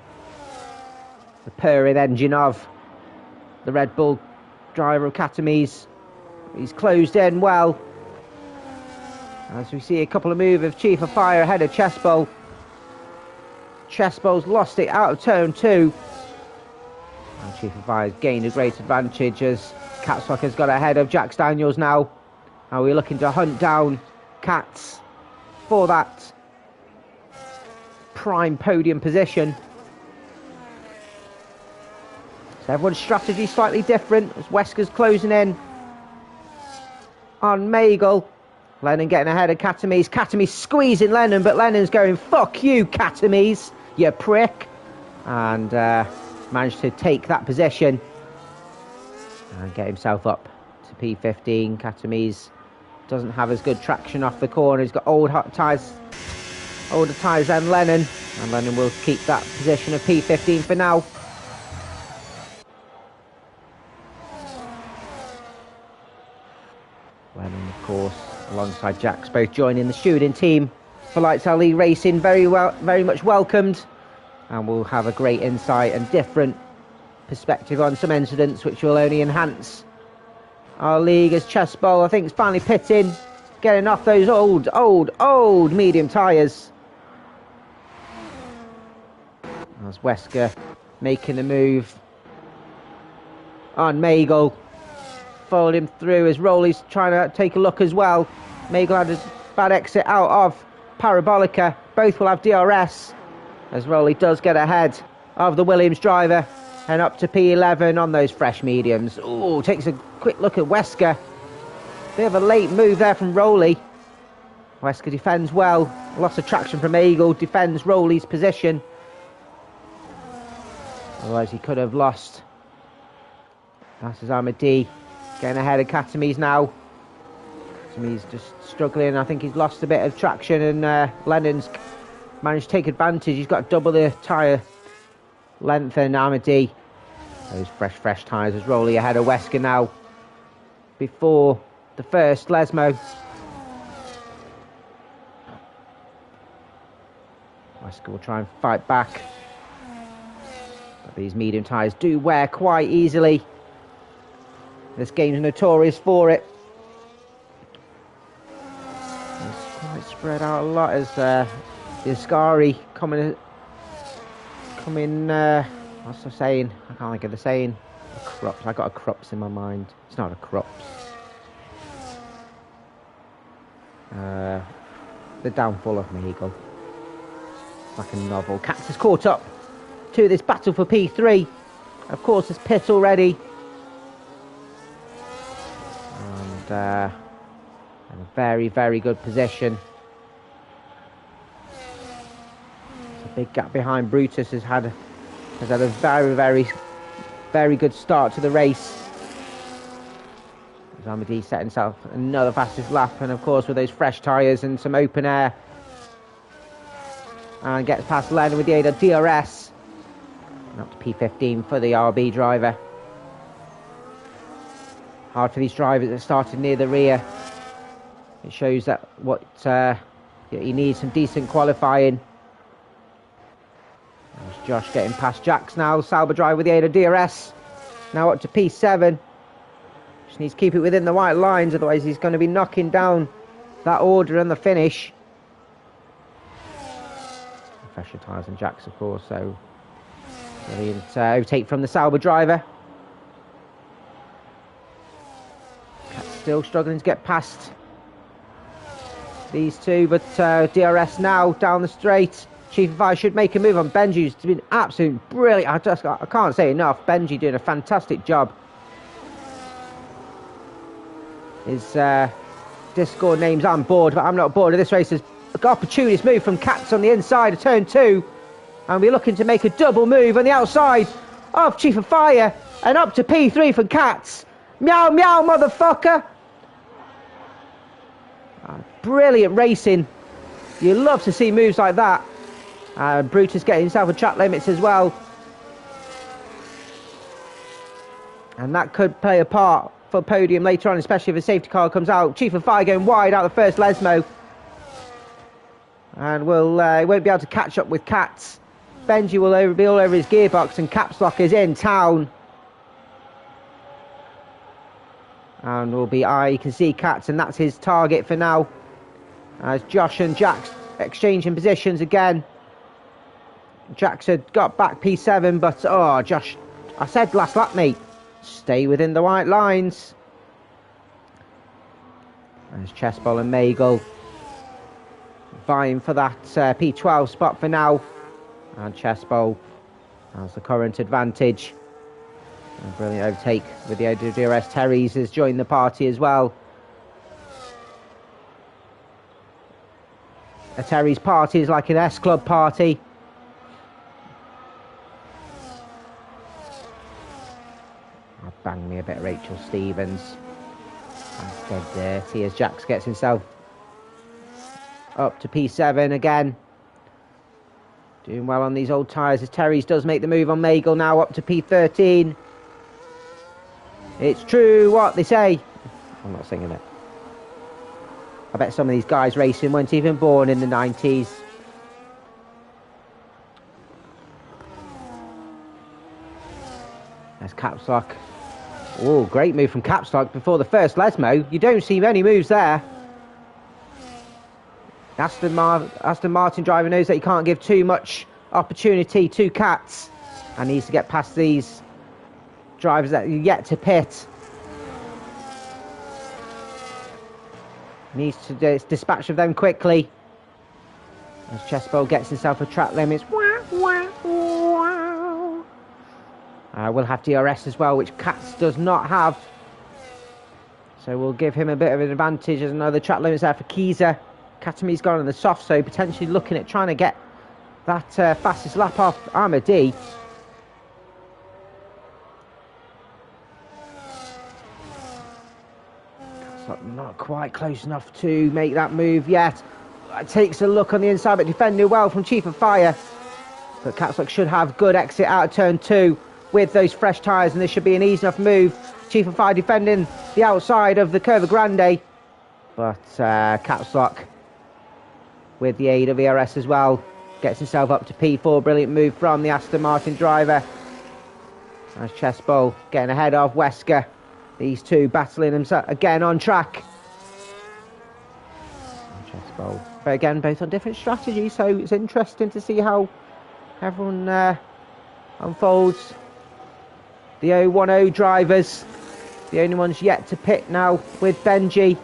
the purring engine of the Red Bull driver of Katami's. He's closed in well. As we see a couple of moves of Chief of Fire ahead of Chessbowl. Chessbowl's lost it out of turn 2. And Chief of Fire's gained a great advantage as Catstock has got ahead of Jax Daniels now. And we're looking to hunt down Katz for that prime podium position. So everyone's strategy slightly different as Wesker's closing in on Magel. Lennon getting ahead of Katami's. Katami's squeezing Lennon, but Lennon's going, fuck you, Katami's, you prick. And managed to take that position and get himself up to P15. Katami's doesn't have as good traction off the corner. He's got older tyres than Lennon. And Lennon will keep that position of P15 for now. Lennon, of course, alongside Jax, both joining the stewarding team for Lights Ali Racing. Very much welcomed. And we'll have a great insight and different perspective on some incidents which will only enhance our league as Chessbowl, I think, is finally pitting, getting off those old medium tyres. As Wesker making the move on Magel. Followed him through as Rowley's trying to take a look as well. Magel had a bad exit out of Parabolica. Both will have DRS, as Rowley does get ahead of the Williams driver and up to P11 on those fresh mediums. Oh, takes a quick look at Wesker. Bit of a late move there from Rowley. Wesker defends well. Lots of traction from Eagle. Defends Rowley's position. Otherwise he could have lost. That's Amadi getting ahead of Katamis now. Katamis just struggling. I think he's lost a bit of traction, and Lennon's managed to take advantage. He's got double the tyre length, and Amadi. Those fresh tyres as Rowley ahead of Wesker now. Before the first Lesmo. Wesker will try and fight back. But these medium tyres do wear quite easily. This game's notorious for it. It's quite spread out a lot as the Ascari coming, what's the saying? I can't think of the saying. A crops. I got a crops in my mind. It's not a crops. The downfall of Meagle. Like a novel. Cats is caught up to this battle for P3. Of course, there's pit already. And in a very good position. It's a big gap behind. Brutus has had a very good start to the race. As Amadi set himself another fastest lap, and of course with those fresh tyres and some open air. And gets past Lennon with the aid of DRS. And up to P15 for the RB driver. Hard for these drivers that started near the rear. It shows that he needs some decent qualifying. There's Josh getting past Jax now. Sauber driver with the aid of DRS. Now up to P7. Just needs to keep it within the white lines, otherwise he's going to be knocking down that order and the finish. Fresher tyres and Jax, of course, so brilliant overtake from the Sauber driver. Still struggling to get past these two, but DRS now down the straight. Chief of Fire should make a move on Benji, who's been absolutely brilliant. I can't say enough. Benji doing a fantastic job. His Discord name's I'm bored, but I'm not bored of this race. There's an opportunist move from Katz on the inside of turn 2, and we're looking to make a double move on the outside of Chief of Fire, and up to P3 from Katz. Meow meow motherfucker. Brilliant racing. You love to see moves like that. Brutus getting himself a track limits as well, and that could play a part for podium later on, especially if a safety car comes out. Chief of Fire going wide out the first Lesmo, and won't be able to catch up with Katz. Benji will be all over his gearbox, and Caps Lock is in town. And will be you can see Katz, and that's his target for now. As Josh and Jax exchanging positions again. Jax had got back P7, but Josh, I said last lap, mate, stay within the white lines. There's Chessball and Meagle vying for that P12 spot for now. And Chessball has the current advantage. A brilliant overtake with the DRS. Terry's has joined the party as well. A Terry's party is like an S-Club party. Oh, bang me a bit, Rachel Stevens. That's dead dirty as Jax gets himself up to P7 again. Doing well on these old tyres as Terry's does make the move on Meagle, now up to P13. It's true what they say. I'm not singing it. I bet some of these guys racing weren't even born in the 90s. There's Caps Lock. Oh, great move from Caps Lock before the first Lesmo. You don't see many moves there. Aston Martin driver knows that he can't give too much opportunity to Cats, and needs to get past these drivers that are yet to pit. Needs to dispatch of them quickly. As Chespo gets himself a track limits. We'll have DRS as well, which Katz does not have. So we'll give him a bit of an advantage. There's another track limits there for Kiza. Katami's gone on the soft, so potentially looking at trying to get that fastest lap off Armadi. Not quite close enough to make that move yet. Takes a look on the inside, but defending well from Chief of Fire. But Catslock should have good exit out of turn 2 with those fresh tyres, and this should be an easy enough move. Chief of Fire defending the outside of the Curva Grande, but Catslock with the aid of ERS as well gets himself up to P4. Brilliant move from the Aston Martin driver. As Chespo getting ahead of Wesker. These two battling themselves again on track. Chespo, but again both on different strategies, so it's interesting to see how everyone unfolds. The 010 drivers, the only ones yet to pit now with Benji.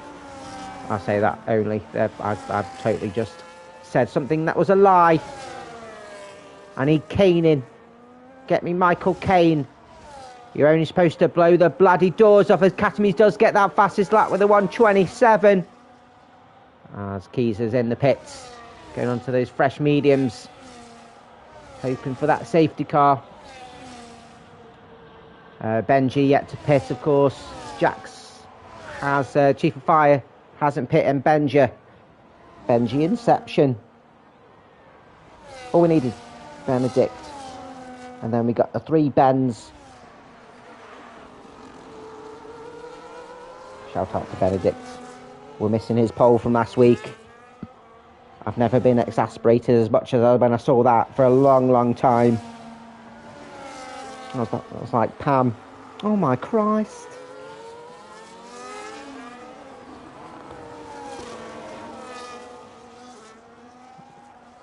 I say that only. I've totally just said something that was a lie. I need Caning. Get me Michael Caine. You're only supposed to blow the bloody doors off as Katamis does get that fastest lap with a 1:27. As Keys is in the pits, going on to those fresh mediums, hoping for that safety car. Benji yet to pit, of course. Jax has Chief of Fire hasn't pit, and Benji Inception. All we need is Benedict, and then we got the 3 Bens. Shout out to Benedict. We're missing his pole from last week. I've never been exasperated as much as when I saw that for a long, long time. I was like, Pam, oh my Christ.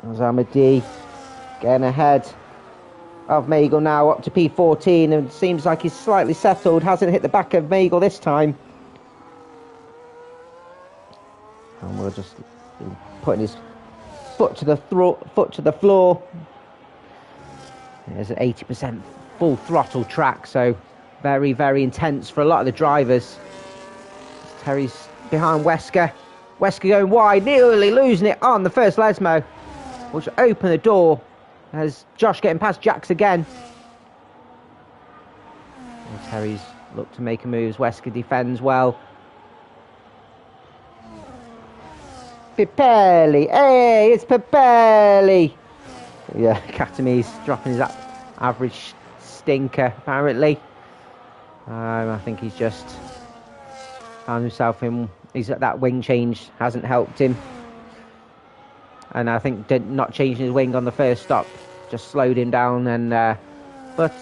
There's Amadi getting ahead of Magel now, up to P14, and it seems like he's slightly settled. Hasn't hit the back of Magel this time. And we're just putting his foot to the floor. There's an 80% full throttle track, so very, very intense for a lot of the drivers. Terry's behind Wesker. Wesker going wide, nearly losing it on the first Lesmo, which will open the door as Josh getting past Jax again. And Terry's looked to make a move as Wesker defends well. Pipelli, hey, it's Pipelli. Yeah, Katami's dropping his average stinker, apparently. I think he's just found himself in, that wing change hasn't helped him. And I think not changing his wing on the first stop just slowed him down. And but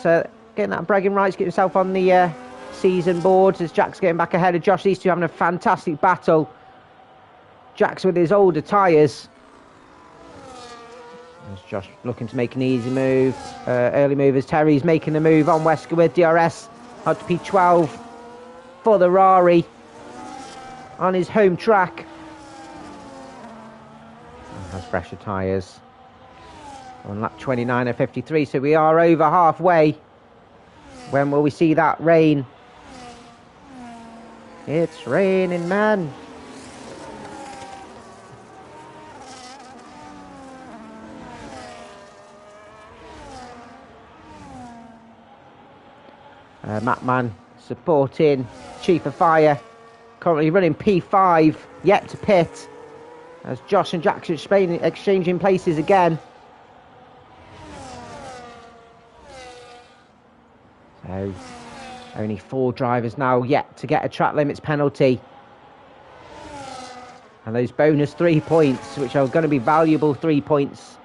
getting that bragging rights, get himself on the season boards as Jack's getting back ahead of Josh. These two having a fantastic battle. Jack's with his older tyres. There's Josh looking to make an easy move. Early movers. Terry's making the move on Wesker with DRS. Up to P12 for the Rari on his home track. And has fresher tyres on lap 29 of 53. So we are over halfway. When will we see that rain? It's raining, man. Matman supporting Chief of Fire, currently running P5, yet to pit, as Josh and Jackson exchanging places again. So only 4 drivers now yet to get a track limits penalty, and those bonus 3 points, which are going to be valuable 3 points,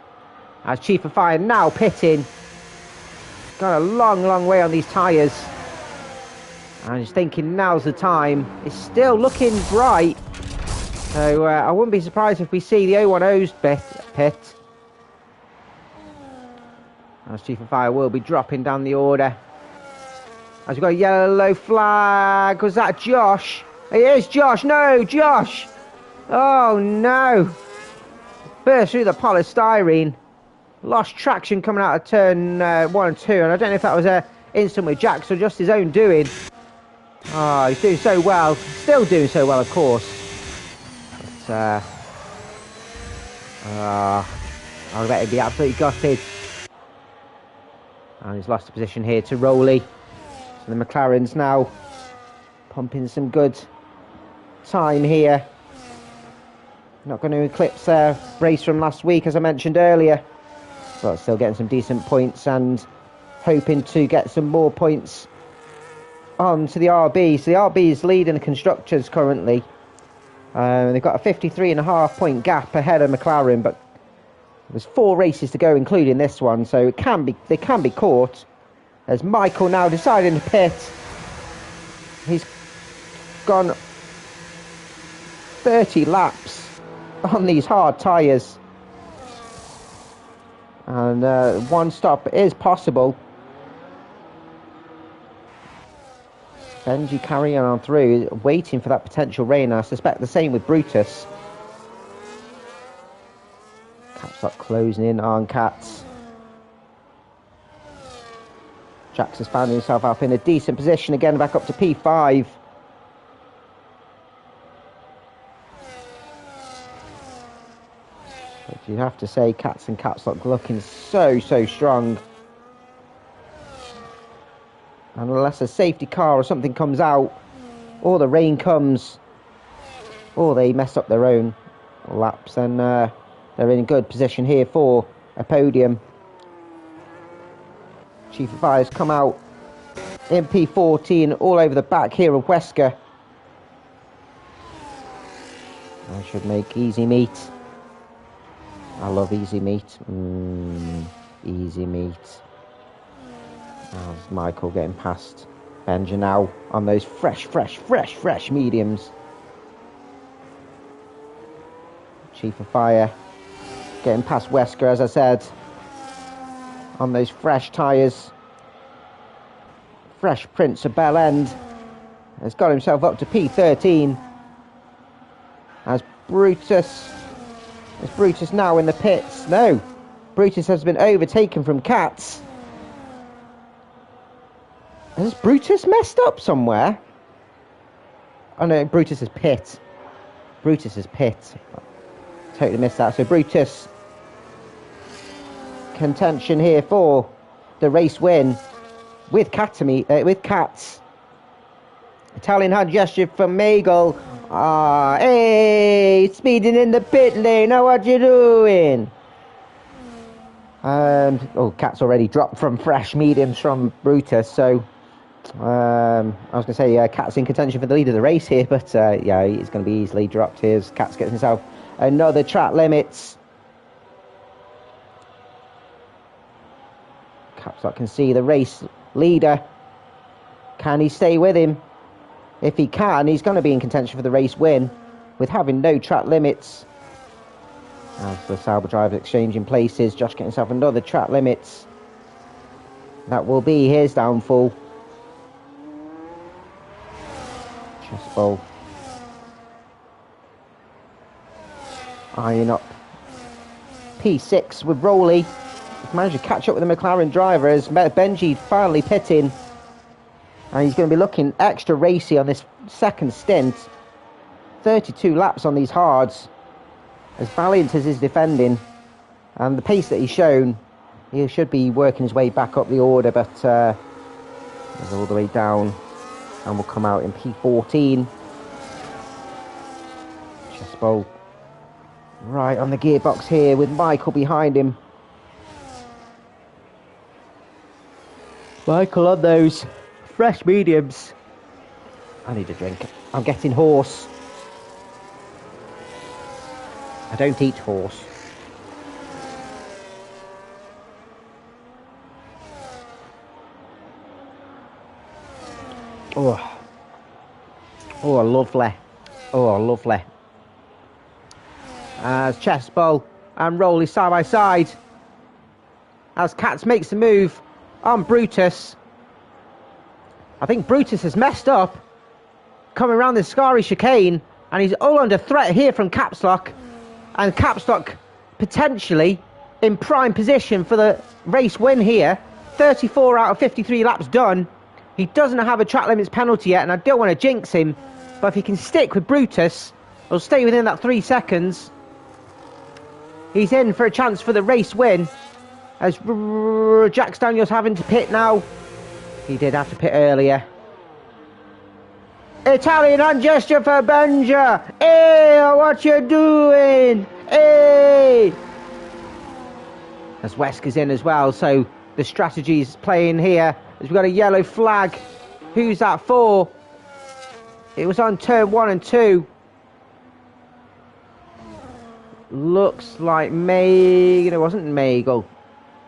as Chief of Fire now pitting. Got a long, long way on these tyres. I'm just thinking now's the time. It's still looking bright. So I wouldn't be surprised if we see the 010's pit. As Chief of Fire will be dropping down the order. As we've got a yellow flag. Was that Josh? It is Josh. No, Josh. Oh, no. burst through the polystyrene. Lost traction coming out of turn 1 and 2, and I don't know if that was an instant with Jax or just his own doing. Oh, he's doing so well. Still doing so well, of course. But, I bet he'd be absolutely gutted. And he's lost the position here to Rowley. So the McLaren's now pumping some good time here. Not going to eclipse their race from last week, as I mentioned earlier. But still getting some decent points and hoping to get some more points on to the RB. So the RB is leading the constructors currently. They've got a 53.5 point gap ahead of McLaren, but there's 4 races to go, including this one, so they can be caught. As Michael now deciding to pit. He's gone 30 laps on these hard tyres. And one stop is possible. Benji carrying on through, waiting for that potential rain. I suspect the same with Brutus. Caps up closing in on Cats. Jax has found himself up in a decent position again, back up to P5. But you have to say, Cats and Caps Lock looking so strong. And unless a safety car or something comes out, or the rain comes, or they mess up their own laps, then they're in a good position here for a podium. Chief of Fire's come out in P14 all over the back here of Wesker. I should make easy meat. I love easy meat. Easy meat. How's Michael getting past Benja now on those fresh mediums. Chief of Fire getting past Wesker, as I said, on those fresh tyres. Fresh Prince of Bell End has got himself up to P13. As Brutus now in the pits. No, Brutus has been overtaken from Cats. Has Brutus messed up somewhere? Oh no, Brutus is pit. Totally missed that. So Brutus, contention here for the race win with Cats. Italian hand gesture from Magel. Hey, speeding in the pit lane. Now what you doing? Cats already dropped from fresh mediums from Brutus, so I was going to say Cat's in contention for the lead of the race here, but yeah, he's going to be easily dropped here as Cats gets himself another track limits. Capslock can see the race leader. Can he stay with him? If he can, he's going to be in contention for the race win with having no track limits. As the Sauber drivers exchanging places, Josh getting himself another track limits. That will be his downfall. Chest bowl. Eyeing up P6 with Rowley. He's managed to catch up with the McLaren driver as Benji finally pitting. And he's going to be looking extra racy on this second stint. 32 laps on these hards. As valiant as he's defending. And the pace that he's shown, he should be working his way back up the order, but he's all the way down. And will come out in P14. Chest bowl. Right on the gearbox here with Michael behind him. Michael on those fresh mediums. I need a drink. I'm getting hoarse. I don't eat horse. Oh, lovely. Oh, lovely. As Chest Bowl and Rowley side by side. As Cats makes the move on Brutus. I think Brutus has messed up coming around this Scary chicane, and he's all under threat here from Capslock. And Capslock potentially in prime position for the race win here. 34 out of 53 laps done. He doesn't have a track limits penalty yet, and I don't want to jinx him, but if he can stick with Brutus or stay within that 3 seconds, he's in for a chance for the race win. As Jack Daniels having to pit now. He did have to pit earlier. Italian hand gesture for Benja. Hey, what you doing? Hey! As Wesker's in as well, so the strategy's playing here. As we've got a yellow flag. Who's that for? It was on turn 1 and 2. Looks like Meg. It wasn't Magel.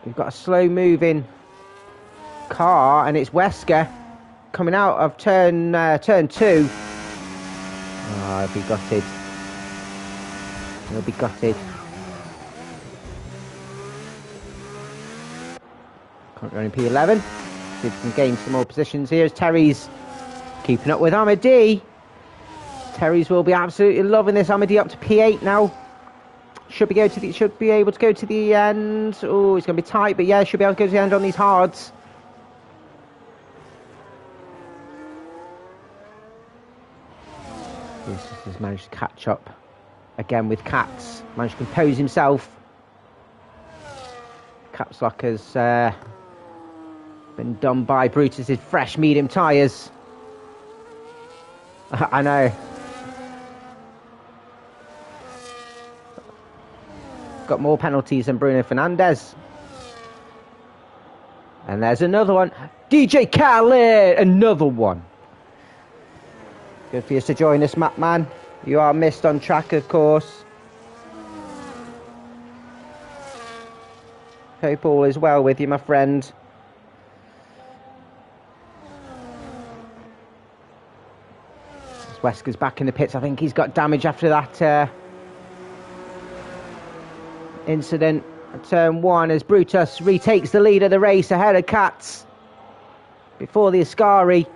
We've got a slow moving car, and it's Wesker coming out of turn 2. Oh, he'll be gutted. He'll be gutted. Can't go in P11. See if we can gain some more positions here as Terry's keeping up with Amadi. Terry's will be absolutely loving this. Amadi up to P8 now. Should be able to go to the end. Oh, it's going to be tight, but yeah, should be able to go to the end on these hards. Jesus has managed to catch up again with Katz. Managed to compose himself. Capslock has been done by Brutus's fresh medium tyres. I know. Got more penalties than Bruno Fernandez. And there's another one. DJ Khaled, another one. Good for you to join us, Matt Man. You are missed on track, of course. Hope all is well with you, my friend. Wesker's back in the pits. I think he's got damage after that incident at turn 1 as Brutus retakes the lead of the race ahead of Katz before the Ascari.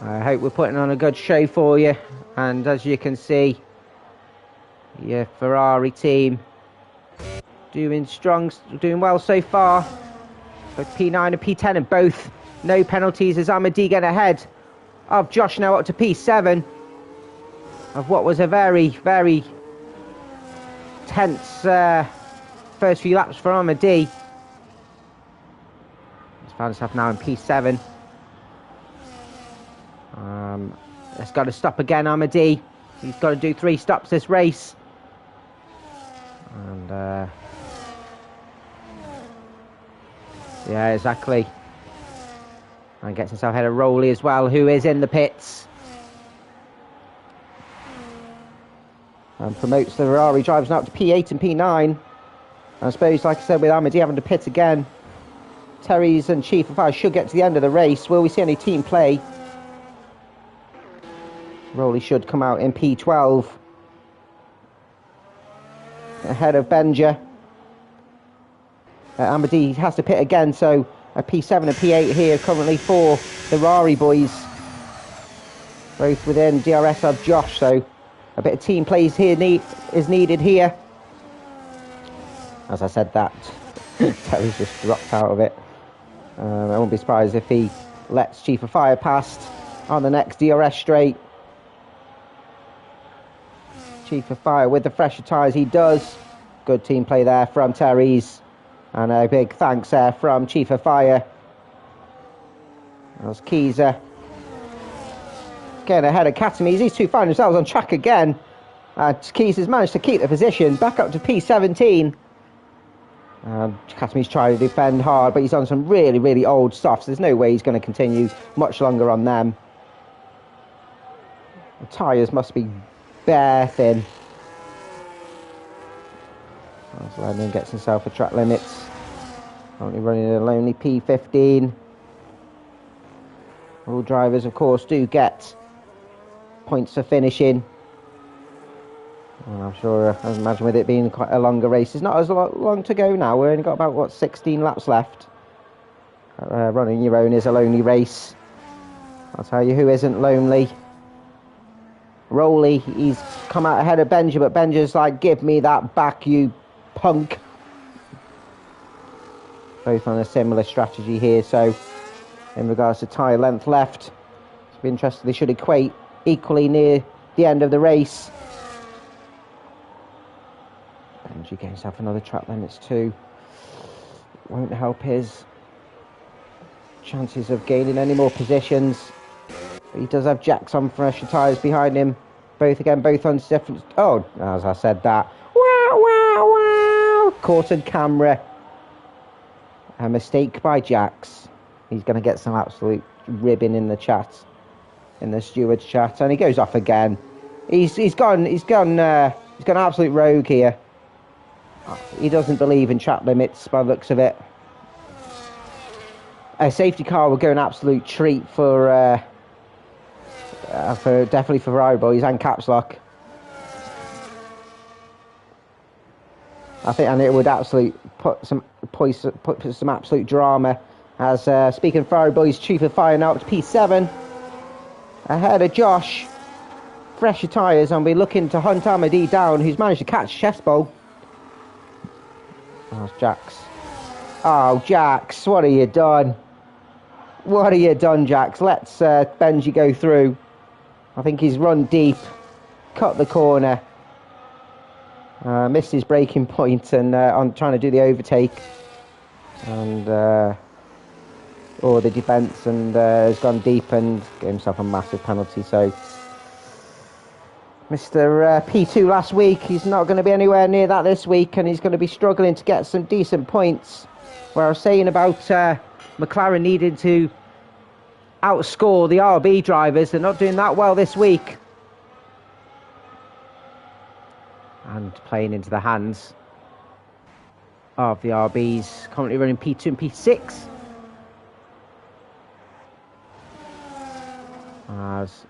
I hope we're putting on a good show for you, and as you can see, your Ferrari team doing strong, doing well so far. Both P9 and P10 and both no penalties as Amadi getting ahead of Josh now up to P7 of what was a very, very tense first few laps for Amadi. He's found himself now in P7. It's got to stop again, Amadi. He's got to do 3 stops this race. And yeah, exactly. And gets himself ahead of Rowley as well, who is in the pits. And promotes the Ferrari drivers now up to P8 and P9. I suppose, like I said, with Amadi having to pit again, Terry's and Chief of Fire should get to the end of the race. Will we see any team play? Rowley should come out in P12. Ahead of Benja. Amadi has to pit again, so a P7 and P8 here currently for the Ferrari boys. Both within DRS of Josh, so a bit of team plays here is needed here. As I said that, Terry's just dropped out of it. I won't be surprised if he lets Chief of Fire past on the next DRS straight. Chief of Fire with the fresher tyres, he does. Good team play there from Terry's. And a big thanks there from Chief of Fire. That's Keyser getting ahead of Katamies. These two find themselves on track again. Keyser's managed to keep the position back up to P17. Katamies trying to defend hard, but he's on some really, really old stuff, so there's no way he's going to continue much longer on them. The tyres must be bare thin. As Lennon gets himself a track limits. Only running a lonely P15. All drivers, of course, do get points for finishing. And I'm sure, I imagine with it being quite a longer race, it's not as long to go now. We've only got about, what, 16 laps left. Running your own is a lonely race. I'll tell you who isn't lonely. Rowley, he's come out ahead of Benja, but Benja's like, give me that back, you punk. Both on a similar strategy here, so in regards to tyre length left, it's be interesting. They should equate equally near the end of the race. Benji getting himself another track limits too. Won't help his chances of gaining any more positions. But he does have Jax on fresher tyres behind him. Both on different... Oh, as I said that. Wow, wow, wow. Caught on camera. A mistake by Jax. He's going to get some absolute ribbing in the chat. In the steward's chat. And he goes off again. He's gone absolute rogue here. He doesn't believe in track limits by the looks of it. A safety car will go an absolute treat for definitely for Ferrari boys and Caps Lock. I think, and it would put some absolute drama. As speaking of Ferrari boys, Chief of Fire now up to P7 ahead of Josh. Fresher tyres, and we're looking to hunt Amadi down, who's managed to catch Chessbowl. That's Jax. Oh, Jax, what have you done? What have you done, Jax? Let's Benji go through. I think he's run deep, cut the corner, missed his braking point, and on trying to do the overtake, and or the defence, and has gone deep and gave himself a massive penalty. So, Mr. P2 last week, he's not going to be anywhere near that this week, and he's going to be struggling to get some decent points. Where I was saying about McLaren needing to outscore the RB drivers, they're not doing that well this week. And playing into the hands of the RBs, currently running P2 and P6. As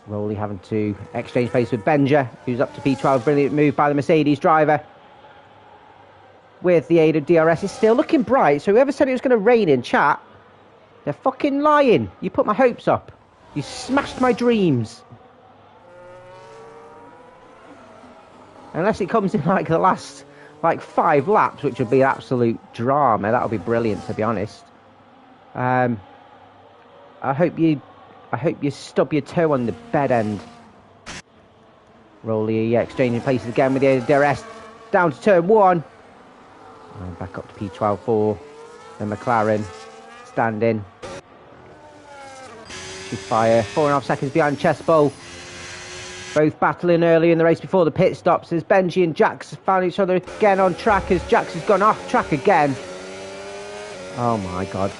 Rowley having to exchange pace with Benja, who's up to P12. Brilliant move by the Mercedes driver. With the aid of DRS, it's still looking bright. So whoever said it was going to rain in chat, they're fucking lying. You put my hopes up. You smashed my dreams. Unless it comes in like the last 5 laps, which would be absolute drama. That would be brilliant, to be honest. I hope you stub your toe on the bed end. Rowley exchanging places again with the DRS. Down to turn 1. And back up to P12 for the McLaren. Standing. Fire. 4.5 seconds behind Chessbowl. Both battling early in the race before the pit stops as Benji and Jax found each other again on track as Jax has gone off track again. Oh my god.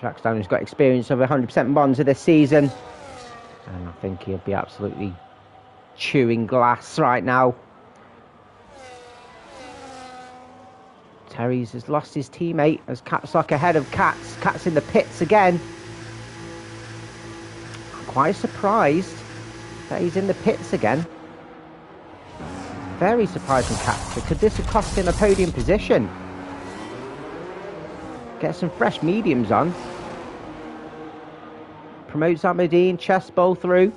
Jax down has got experience of 100% Monza this season. And I think he'll be absolutely chewing glass right now. Terry's has lost his teammate as Cat's like ahead of Cat's. Cat's in the pits again. I'm quite surprised that he's in the pits again. Very surprised from Cat. Could this have cost him a podium position? Get some fresh mediums on. Promotes Amadine, Chessbowl through.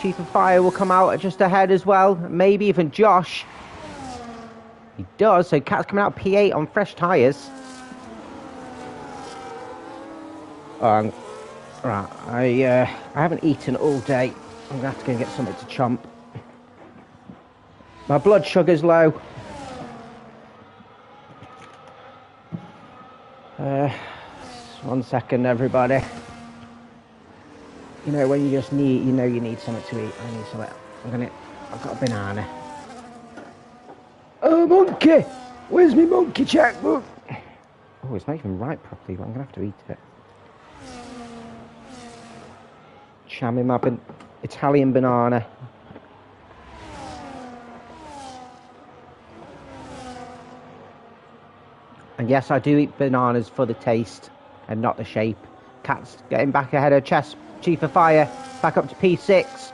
Chief of Fire will come out just ahead as well. Maybe even Josh. He does, so Cat's coming out P8 on fresh tyres. Right, I haven't eaten all day. I'm going to have to go and get something to chomp. My blood sugar's low. 1 second, everybody. You know, when you just need, you need something to eat. I need something. I've got a banana. Oh, monkey! Where's my monkey checkbook? Oh, it's not even ripe properly, but I'm going to have to eat it. Chamming my Italian banana. And yes, I do eat bananas for the taste and not the shape. Cat's getting back ahead of Chief of Fire. Back up to P6.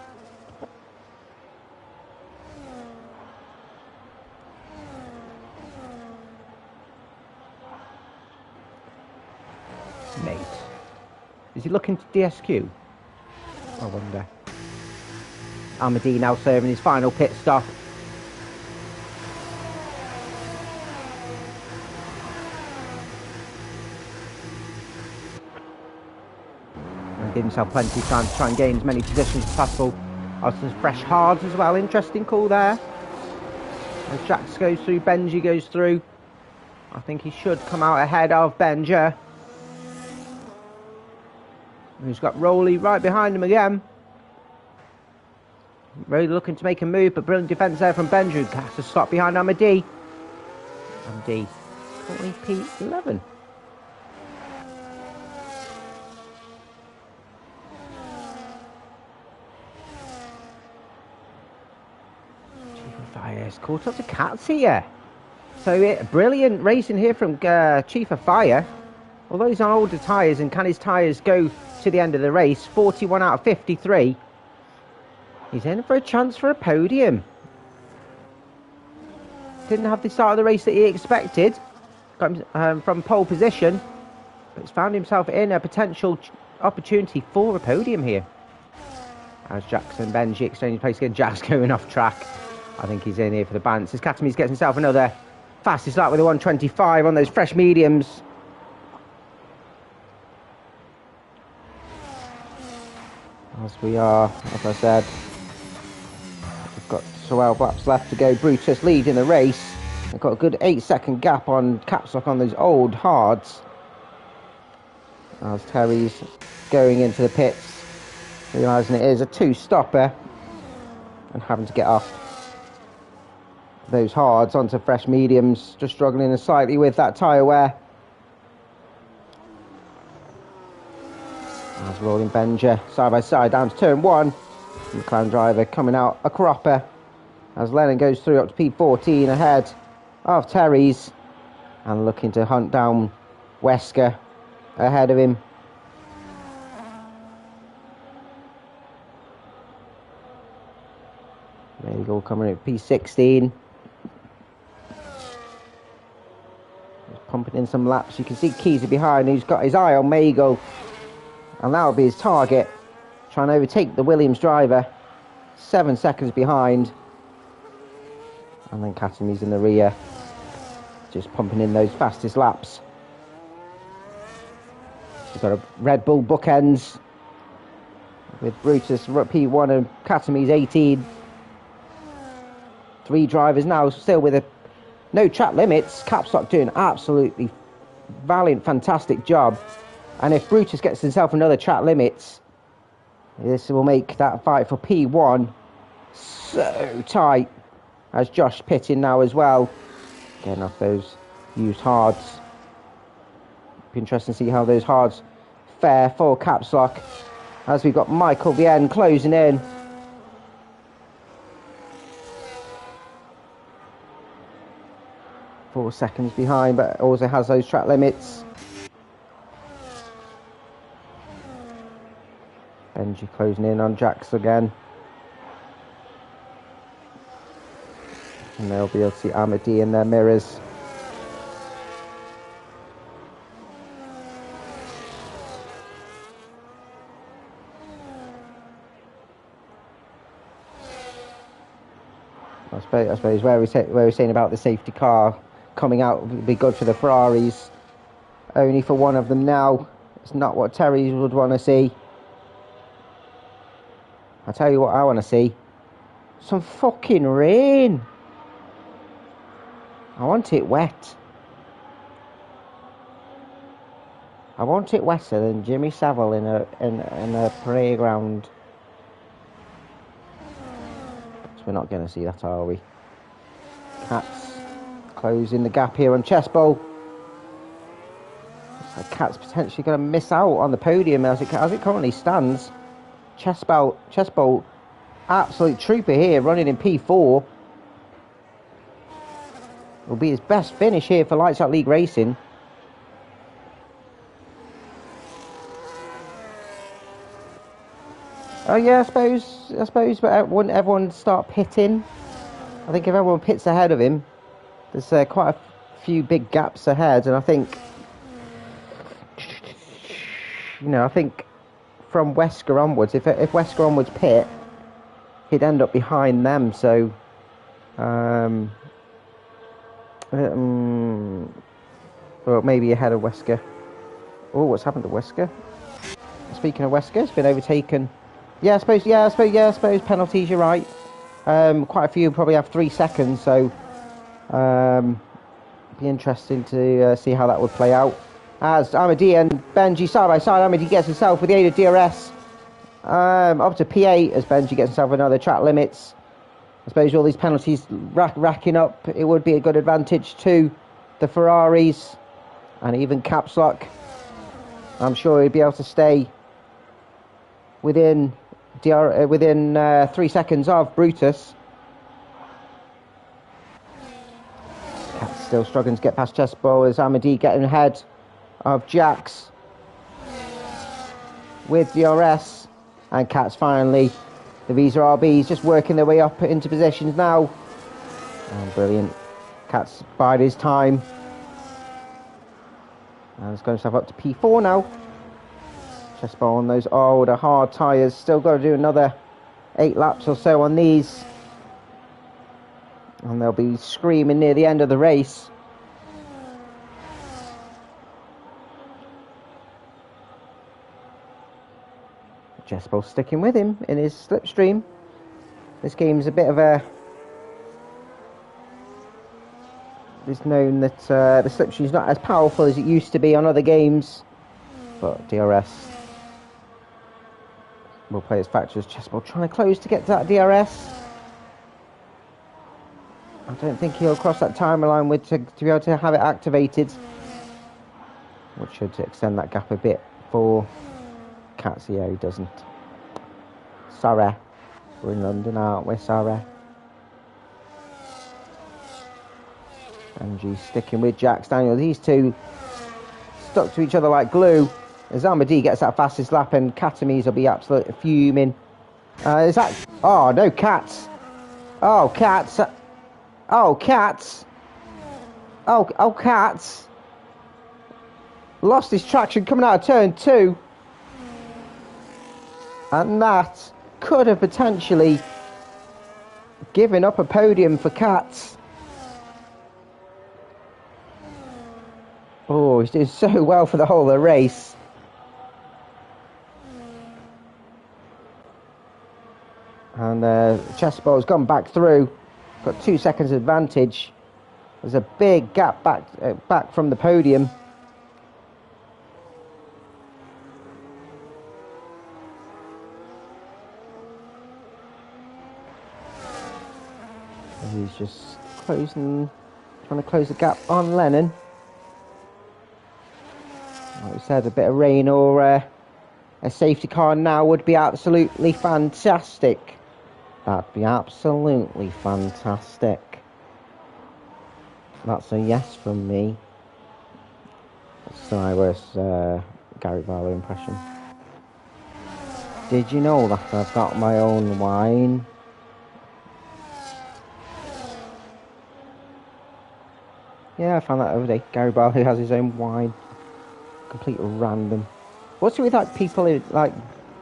Mate. Is he looking to DSQ? I wonder. Amadi now serving his final pit stop. And give himself plenty of time to try and gain as many positions as possible. Also some fresh hards as well. Interesting call there. As Jax goes through, Benji goes through. I think he should come out ahead of Benja. He's got Rowley right behind him again. Really looking to make a move, but brilliant defence there from Benja, who has to stop behind Amadi. Amadi, currently P11. Fire's caught up to Cats here. So brilliant racing here from Chief of Fire. Although he's on older tyres, and can his tyres go to the end of the race? 41 out of 53. He's in for a chance for a podium. Didn't have the start of the race that he expected. Got him from pole position. But he's found himself in a potential opportunity for a podium here. As Jackson Benji exchanging place again. Jack's going off track. I think he's in here for the bounce. As Katamis gets himself another fastest lap with a 125 on those fresh mediums. As we are, as I said, we've got 12 laps left to go. Brutus leading the race. We've got a good 8-second gap on Capstock on those old hards. As Terry's going into the pits, realising it is a two-stopper and having to get off those hards onto fresh mediums. Just struggling slightly with that tyre wear. As rolling Benja side by side down to turn 1. McLaren driver coming out a cropper as Lennon goes through up to P14 ahead of Terry's and looking to hunt down Wesker ahead of him. Nagel coming at P16. Pumping in some laps. You can see Keezy behind. He's got his eye on Magel. And that will be his target. Trying to overtake the Williams driver. 7 seconds behind. And then Katami's in the rear. Just pumping in those fastest laps. We've got a Red Bull bookends. With Brutus P1 and Katami's 18. 3 drivers now still with no track limits. Capstock doing absolutely valiant, fantastic job. And if Brutus gets himself another track limits, this will make that fight for P1 so tight. As Josh pitting now as well, getting off those used hards. Be interesting to see how those hards fare for Capstock. As we've got Michael Bien closing in. Four seconds behind, but also has those track limits. Benji closing in on Jax again. And they'll be able to see Amadi in their mirrors. I suppose where we're saying about the safety car coming out would be good for the Ferraris. Only for one of them now. It's not what Terry would want to see. I'll tell you what I want to see. Some fucking rain. I want it wet. I want it wetter than Jimmy Savile in a parade ground. So we're not going to see that, are we? Cats closing the gap here on Chessbowl. So Cat's potentially going to miss out on the podium as it currently stands. Chessbowl, absolute trooper here, running in P4. Will be his best finish here for Lights Out League Racing. Oh yeah, I suppose, but wouldn't everyone start pitting? I think if everyone pits ahead of him, there's quite a few big gaps ahead, and I think from Wesker onwards. If Wesker onwards pit, he'd end up behind them. So, well, maybe ahead of Wesker. Oh, what's happened to Wesker? Speaking of Wesker, it's been overtaken. I suppose penalties. You're right. Quite a few probably have 3 seconds. So, be interesting to see how that would play out. As Amadi and Benji side by side, Amadi gets himself with the aid of DRS up to P8 as Benji gets himself another track limits. I suppose all these penalties racking up, it would be a good advantage to the Ferraris and even Caps Lock. I'm sure he'd be able to stay within 3 seconds of Brutus. Cat's still struggling to get past Chessbowl as Amadi getting ahead of Jax with DRS, and Cat's finally, the Visa RBs just working their way up into positions now. Oh, brilliant. Cat's bided his time and he's got himself up to P4 now. Chessbowl on those older hard tyres, still got to do another 8 laps or so on these, and they'll be screaming near the end of the race. Chessbowl sticking with him in his slipstream. This game's a bit of a... It's known that the slipstream's not as powerful as it used to be on other games, but DRS will play its factors. Chessbowl trying to close to get to that DRS. I don't think he'll cross that timeline with to be able to have it activated, which should extend that gap a bit for Cats. Yeah, he doesn't. Sorry. We're in London, aren't we? Sorry. Angie sticking with Jax Daniel. These two stuck to each other like glue. As Amadi gets that fastest lap, and Katamise will be absolutely fuming. Is that... Oh, no, Cats. Oh, Cats. Oh, Cats. Oh, Cats. Lost his traction coming out of turn 2. And that could have potentially given up a podium for Cats. Oh, he's doing so well for the whole of the race. And Chessbowl's gone back through. Got 2 seconds advantage. There's a big gap back from the podium. He's just trying to close the gap on Lennon. Like we said, a bit of rain or a safety car now would be absolutely fantastic. That'd be absolutely fantastic. That's a yes from me. That's my worst Gary Barlow impression. Did you know that I've got my own wine? Yeah, I found that the other day. Gary Barlow has his own wine. Complete random. What's it with like people in, like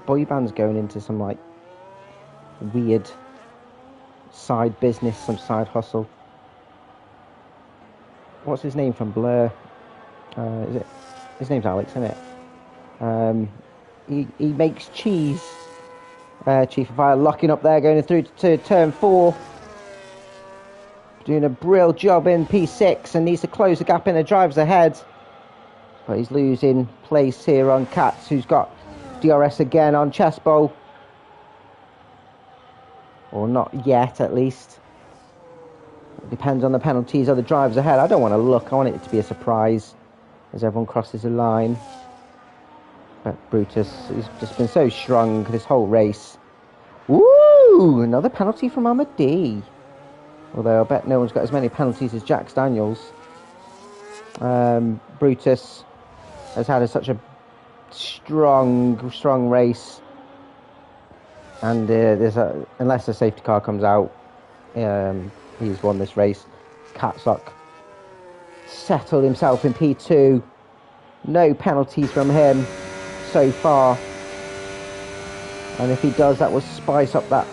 boy bands going into some like weird side business, some side hustle? What's his name from Blur? Is it? His name's Alex, isn't it? He makes cheese. Chief of Fire locking up there, going through to turn 4. Doing a brilliant job in P6 and needs to close the gap in the drivers ahead. But he's losing place here on Cats, who's got DRS again on Chessbowl. Or not yet, at least. It depends on the penalties of the drivers ahead. I don't want to look. I want it to be a surprise as everyone crosses the line. But Brutus has just been so strong this whole race. Woo! Another penalty from Amadi. Although I bet no one's got as many penalties as Jax Daniels. Brutus has had such a strong race. And unless a safety car comes out, he's won this race. Catsock settled himself in P2. No penalties from him so far. And if he does, that will spice up that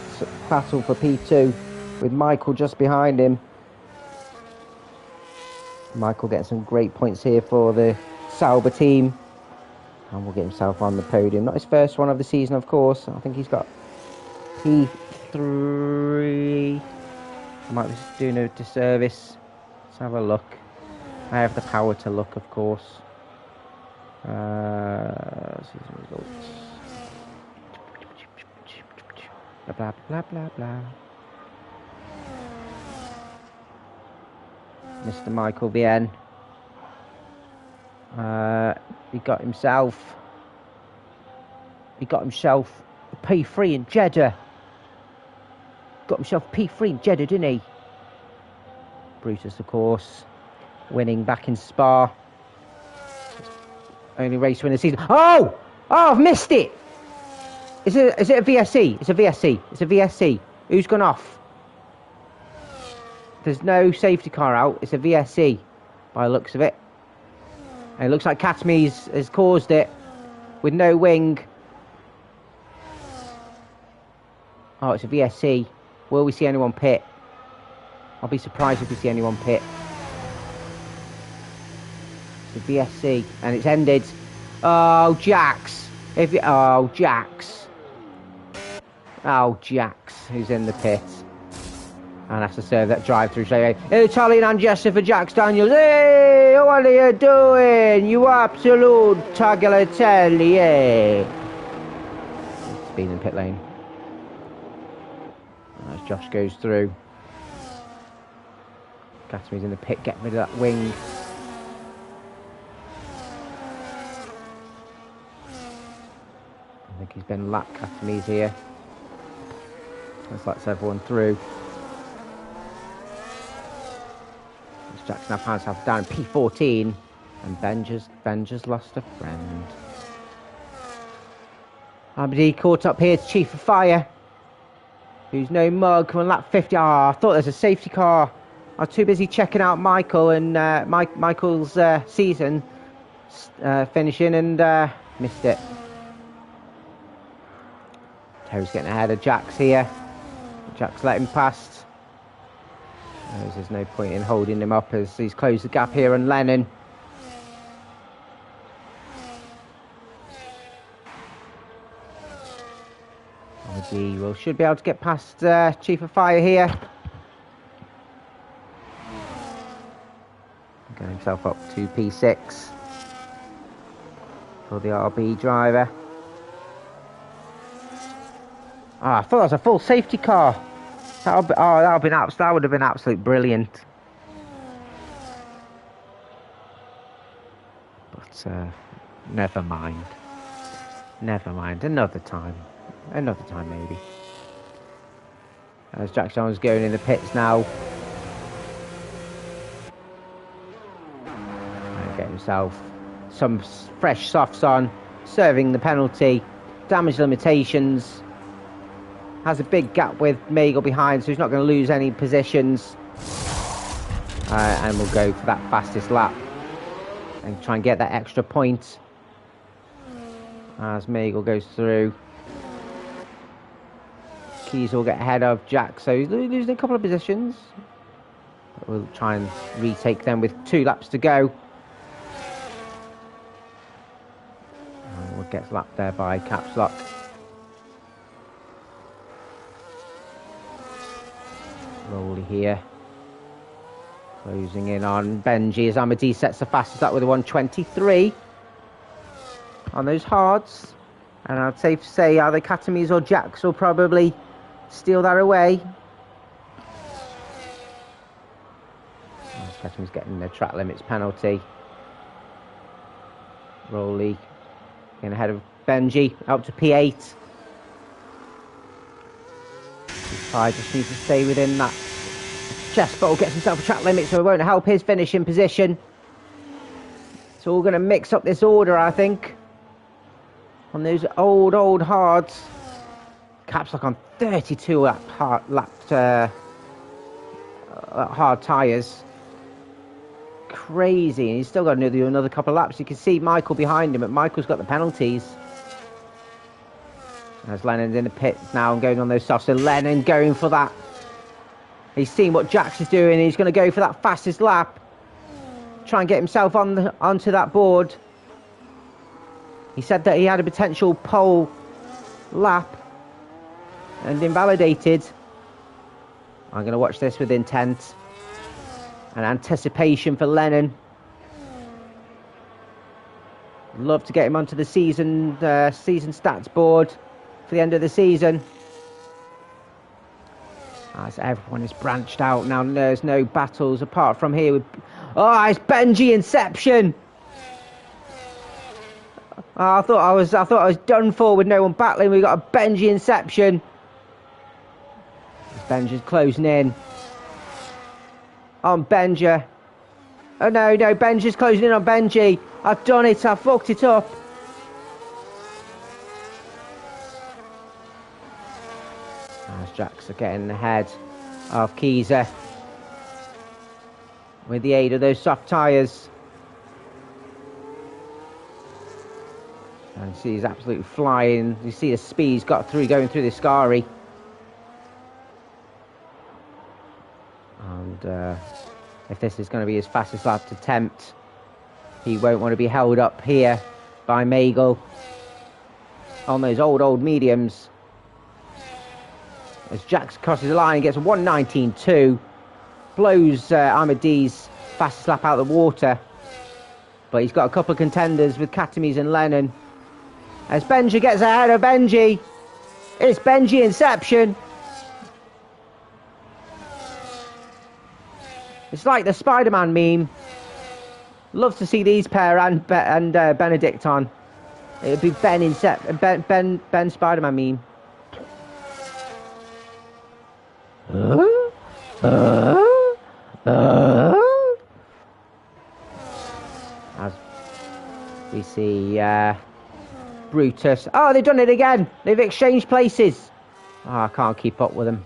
battle for P2 with Michael just behind him. Michael getting some great points here for the Sauber team. And will get himself on the podium. Not his first one of the season, of course. I think he's got P3. I might be doing a disservice. Let's have a look. I have the power to look, of course. Season results. Blah, blah, blah, blah. Mr. Michael Bien. He got himself a P3 in Jeddah. Got himself a P3 in Jeddah, didn't he? Brutus, of course, winning back in Spa. Only race win of the season. Oh, I've missed it. Is it a VSC? It's a VSC. It's a VSC. Who's gone off? There's no safety car out. It's a VSC by the looks of it. And it looks like Katami's has caused it with no wing. Oh, it's a VSC. Will we see anyone pit? I'll be surprised if we see anyone pit. It's a VSC and it's ended. Oh, Jax. Oh, Jax. Oh, Jax, who's in the pit. And has to serve that drive-through straight away. Italian and Jester for Jax Daniels. Hey, what are you doing? You absolute tagliatelle, yeah. Speed in the pit lane. As Josh goes through. Katami's in the pit, getting rid of that wing. I think he's been lapped. Katami's here. Let's everyone through. Jackson now finds himself down in P14, and Benja's lost a friend. Abdi caught up here to Chief of Fire, who's no mug on lap 50. I thought there was a safety car. I was too busy checking out Michael and Michael's season finishing and missed it. Terry's getting ahead of Jax here. Jax let him past. There's no point in holding him up as he's closed the gap here on Lennon. Well, should be able to get past Chief of Fire here. Getting himself up to P6 for the RB driver. I thought that was a full safety car. That would have been absolutely brilliant. But never mind. Never mind. Another time maybe. As Jack Jones going in the pits now. And get himself some fresh softs on, serving the penalty, damage limitations. Has a big gap with Magel behind, so he's not going to lose any positions. And we'll go for that fastest lap and try and get that extra point as Magel goes through. Keys will get ahead of Jack, so he's losing a couple of positions. But we'll try and retake them with 2 laps to go. And we'll get lapped there by Caps Lock. Rolly here. Closing in on Benji as Amadi sets the fastest up with a 1:23 on those hards. And I'd safe to say either Katami's or Jax will probably steal that away. Katami's getting the track limits penalty. Rolly getting ahead of Benji, up to P8. I just needs to stay within that chest bottle, gets himself a track limit, so it won't help his finishing position. It's all going to mix up this order, I think, on those old hards. Caps Lock on 32 hard tyres. Crazy, and he's still got to do another couple of laps. You can see Michael behind him, but Michael's got the penalties. As Lennon's in the pit now and going on those softs. So Lennon going for that. He's seen what Jax is doing. He's going to go for that fastest lap. Try and get himself onto that board. He said that he had a potential pole lap and invalidated. I'm going to watch this with intent and anticipation for Lennon. Love to get him onto the season stats board for the end of the season. As everyone is branched out now, there's no battles apart from here. It's Benji Inception. I thought I was done for with no one battling. We got a Benji Inception. Benji's closing in on Benja. Oh no, Benji's closing in on Benji. I've done it. I fucked it up. As Jax are getting ahead of Kiza with the aid of those soft tyres. And see, he's absolutely flying. You see the speed he's got through going through the Scari. And if this is going to be his fastest lap attempt, he won't want to be held up here by Magel on those old mediums. As Jax crosses the line and gets a 1:19.2, blows Ahmadi's fastest lap out of the water. But he's got a couple of contenders with Katamis and Lennon. As Benji gets ahead of Benji, it's Benji Inception. It's like the Spider-Man meme. Love to see these pair and Benedict on. It'd be Ben Spider-Man meme. As we see Brutus. Oh, they've done it again. They've exchanged places. Oh, I can't keep up with them.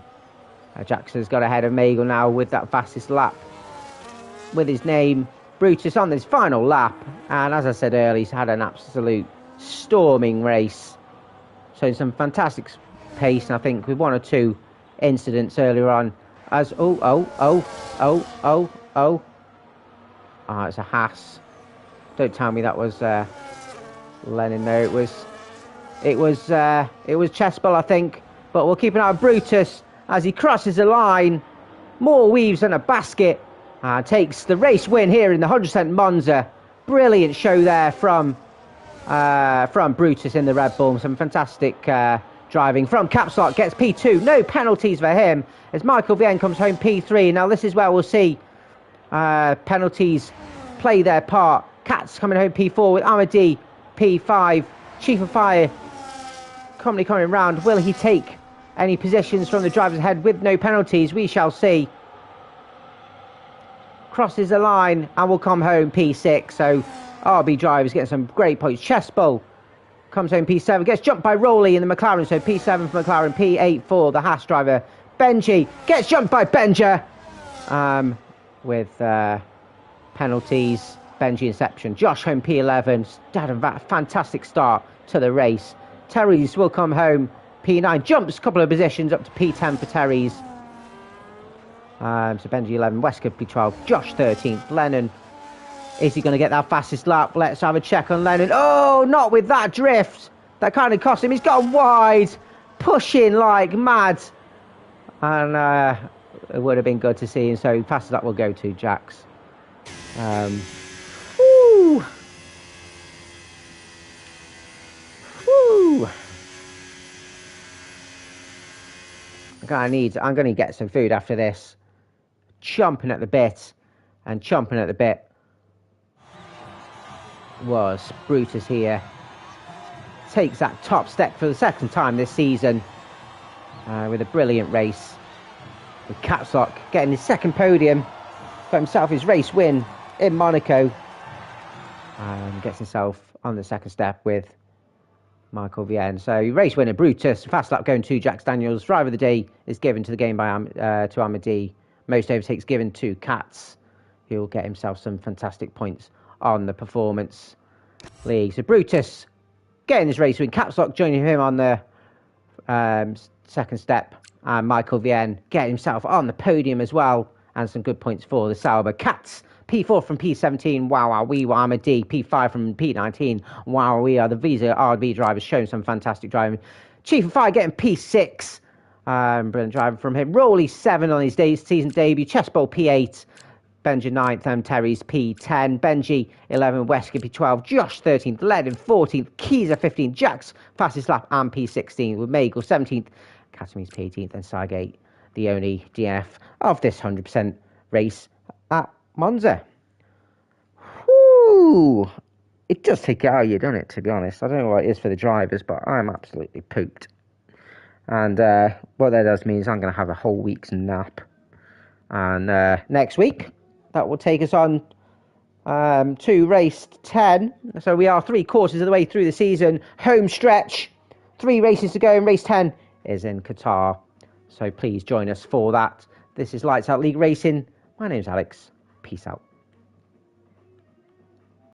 Jackson's got ahead of Magel now with that fastest lap. With his name, Brutus, on this final lap. And as I said earlier, he's had an absolute storming race. So some fantastic pace. And I think with one or two incidents earlier on. As it's a Haas. Don't tell me that was Lennon there. It was Chespel, I think. But we'll keep an eye on Brutus as he crosses the line. More weaves than a basket. Takes the race win here in the 100% Monza. Brilliant show there from Brutus in the Red Bull. Some fantastic driving from Caps Lock. Gets P2. No penalties for him as Michael Vienne comes home P3. Now this is where we'll see penalties play their part. Cats coming home P4 with Amadi P5. Chief of Fire coming round. Will he take any positions from the drivers ahead with no penalties? We shall see. Crosses the line and will come home P6. So RB drivers getting some great points. Chespel comes home P7. Gets jumped by Rowley in the McLaren. So P7 for McLaren. P8 for the Haas driver. Benji gets jumped by Benja. With penalties. Benji Inception. Josh home P11. Had a fantastic start to the race. Terry's will come home P9. Jumps a couple of positions up to P10 for Terry's. So Benji 11, Wesker P12, Josh 13th, Lennon. Is he going to get that fastest lap? Let's have a check on Lennon. Oh, not with that drift. That kind of cost him. He's gone wide, pushing like mad. And it would have been good to see him. So fastest lap will go to Jax. Woo. I'm going to get some food after this. Chomping at the bit. And chomping at the bit was Brutus here. Takes that top step for the second time this season. With a brilliant race. With Caps Lock getting his second podium. Got himself his race win in Monaco. And gets himself on the second step with Michael Vienne. So race winner Brutus. Fast lap going to Jax Daniels. Driver of the day is given to the game by to Amadi. Most overtakes given to Katz. He'll get himself some fantastic points on the performance league. So Brutus getting his race win. Caps Lock joining him on the second step. And Michael Vienne getting himself on the podium as well. And some good points for the Sauber Cats. P4 from P17, wow, we were a D. P5 from P19, wow, we are the Visa RV drivers showing some fantastic driving. Chief of Fire getting P6, brilliant driving from him. Rowley 7 on his season debut, Chessbowl P8, Benji 9th, and Terry's P10, Benji 11, Wesker P12, Josh 13th, Ledin 14th, Keezer 15th, Jax fastest lap and P16th, with Magel 17th, Catamese P18th, and Sargate the only DNF of this 100% race at Monza. Whoo! It does take it out of you, doesn't it, to be honest? I don't know what it is for the drivers, but I'm absolutely pooped. And what that does mean is I'm going to have a whole week's nap. And next week, that will take us on to race 10. So we are 3/4 of the way through the season. Home stretch. 3 races to go, and race 10 is in Qatar. So please join us for that. This is Lights Out League Racing. My name's Alex. Peace out.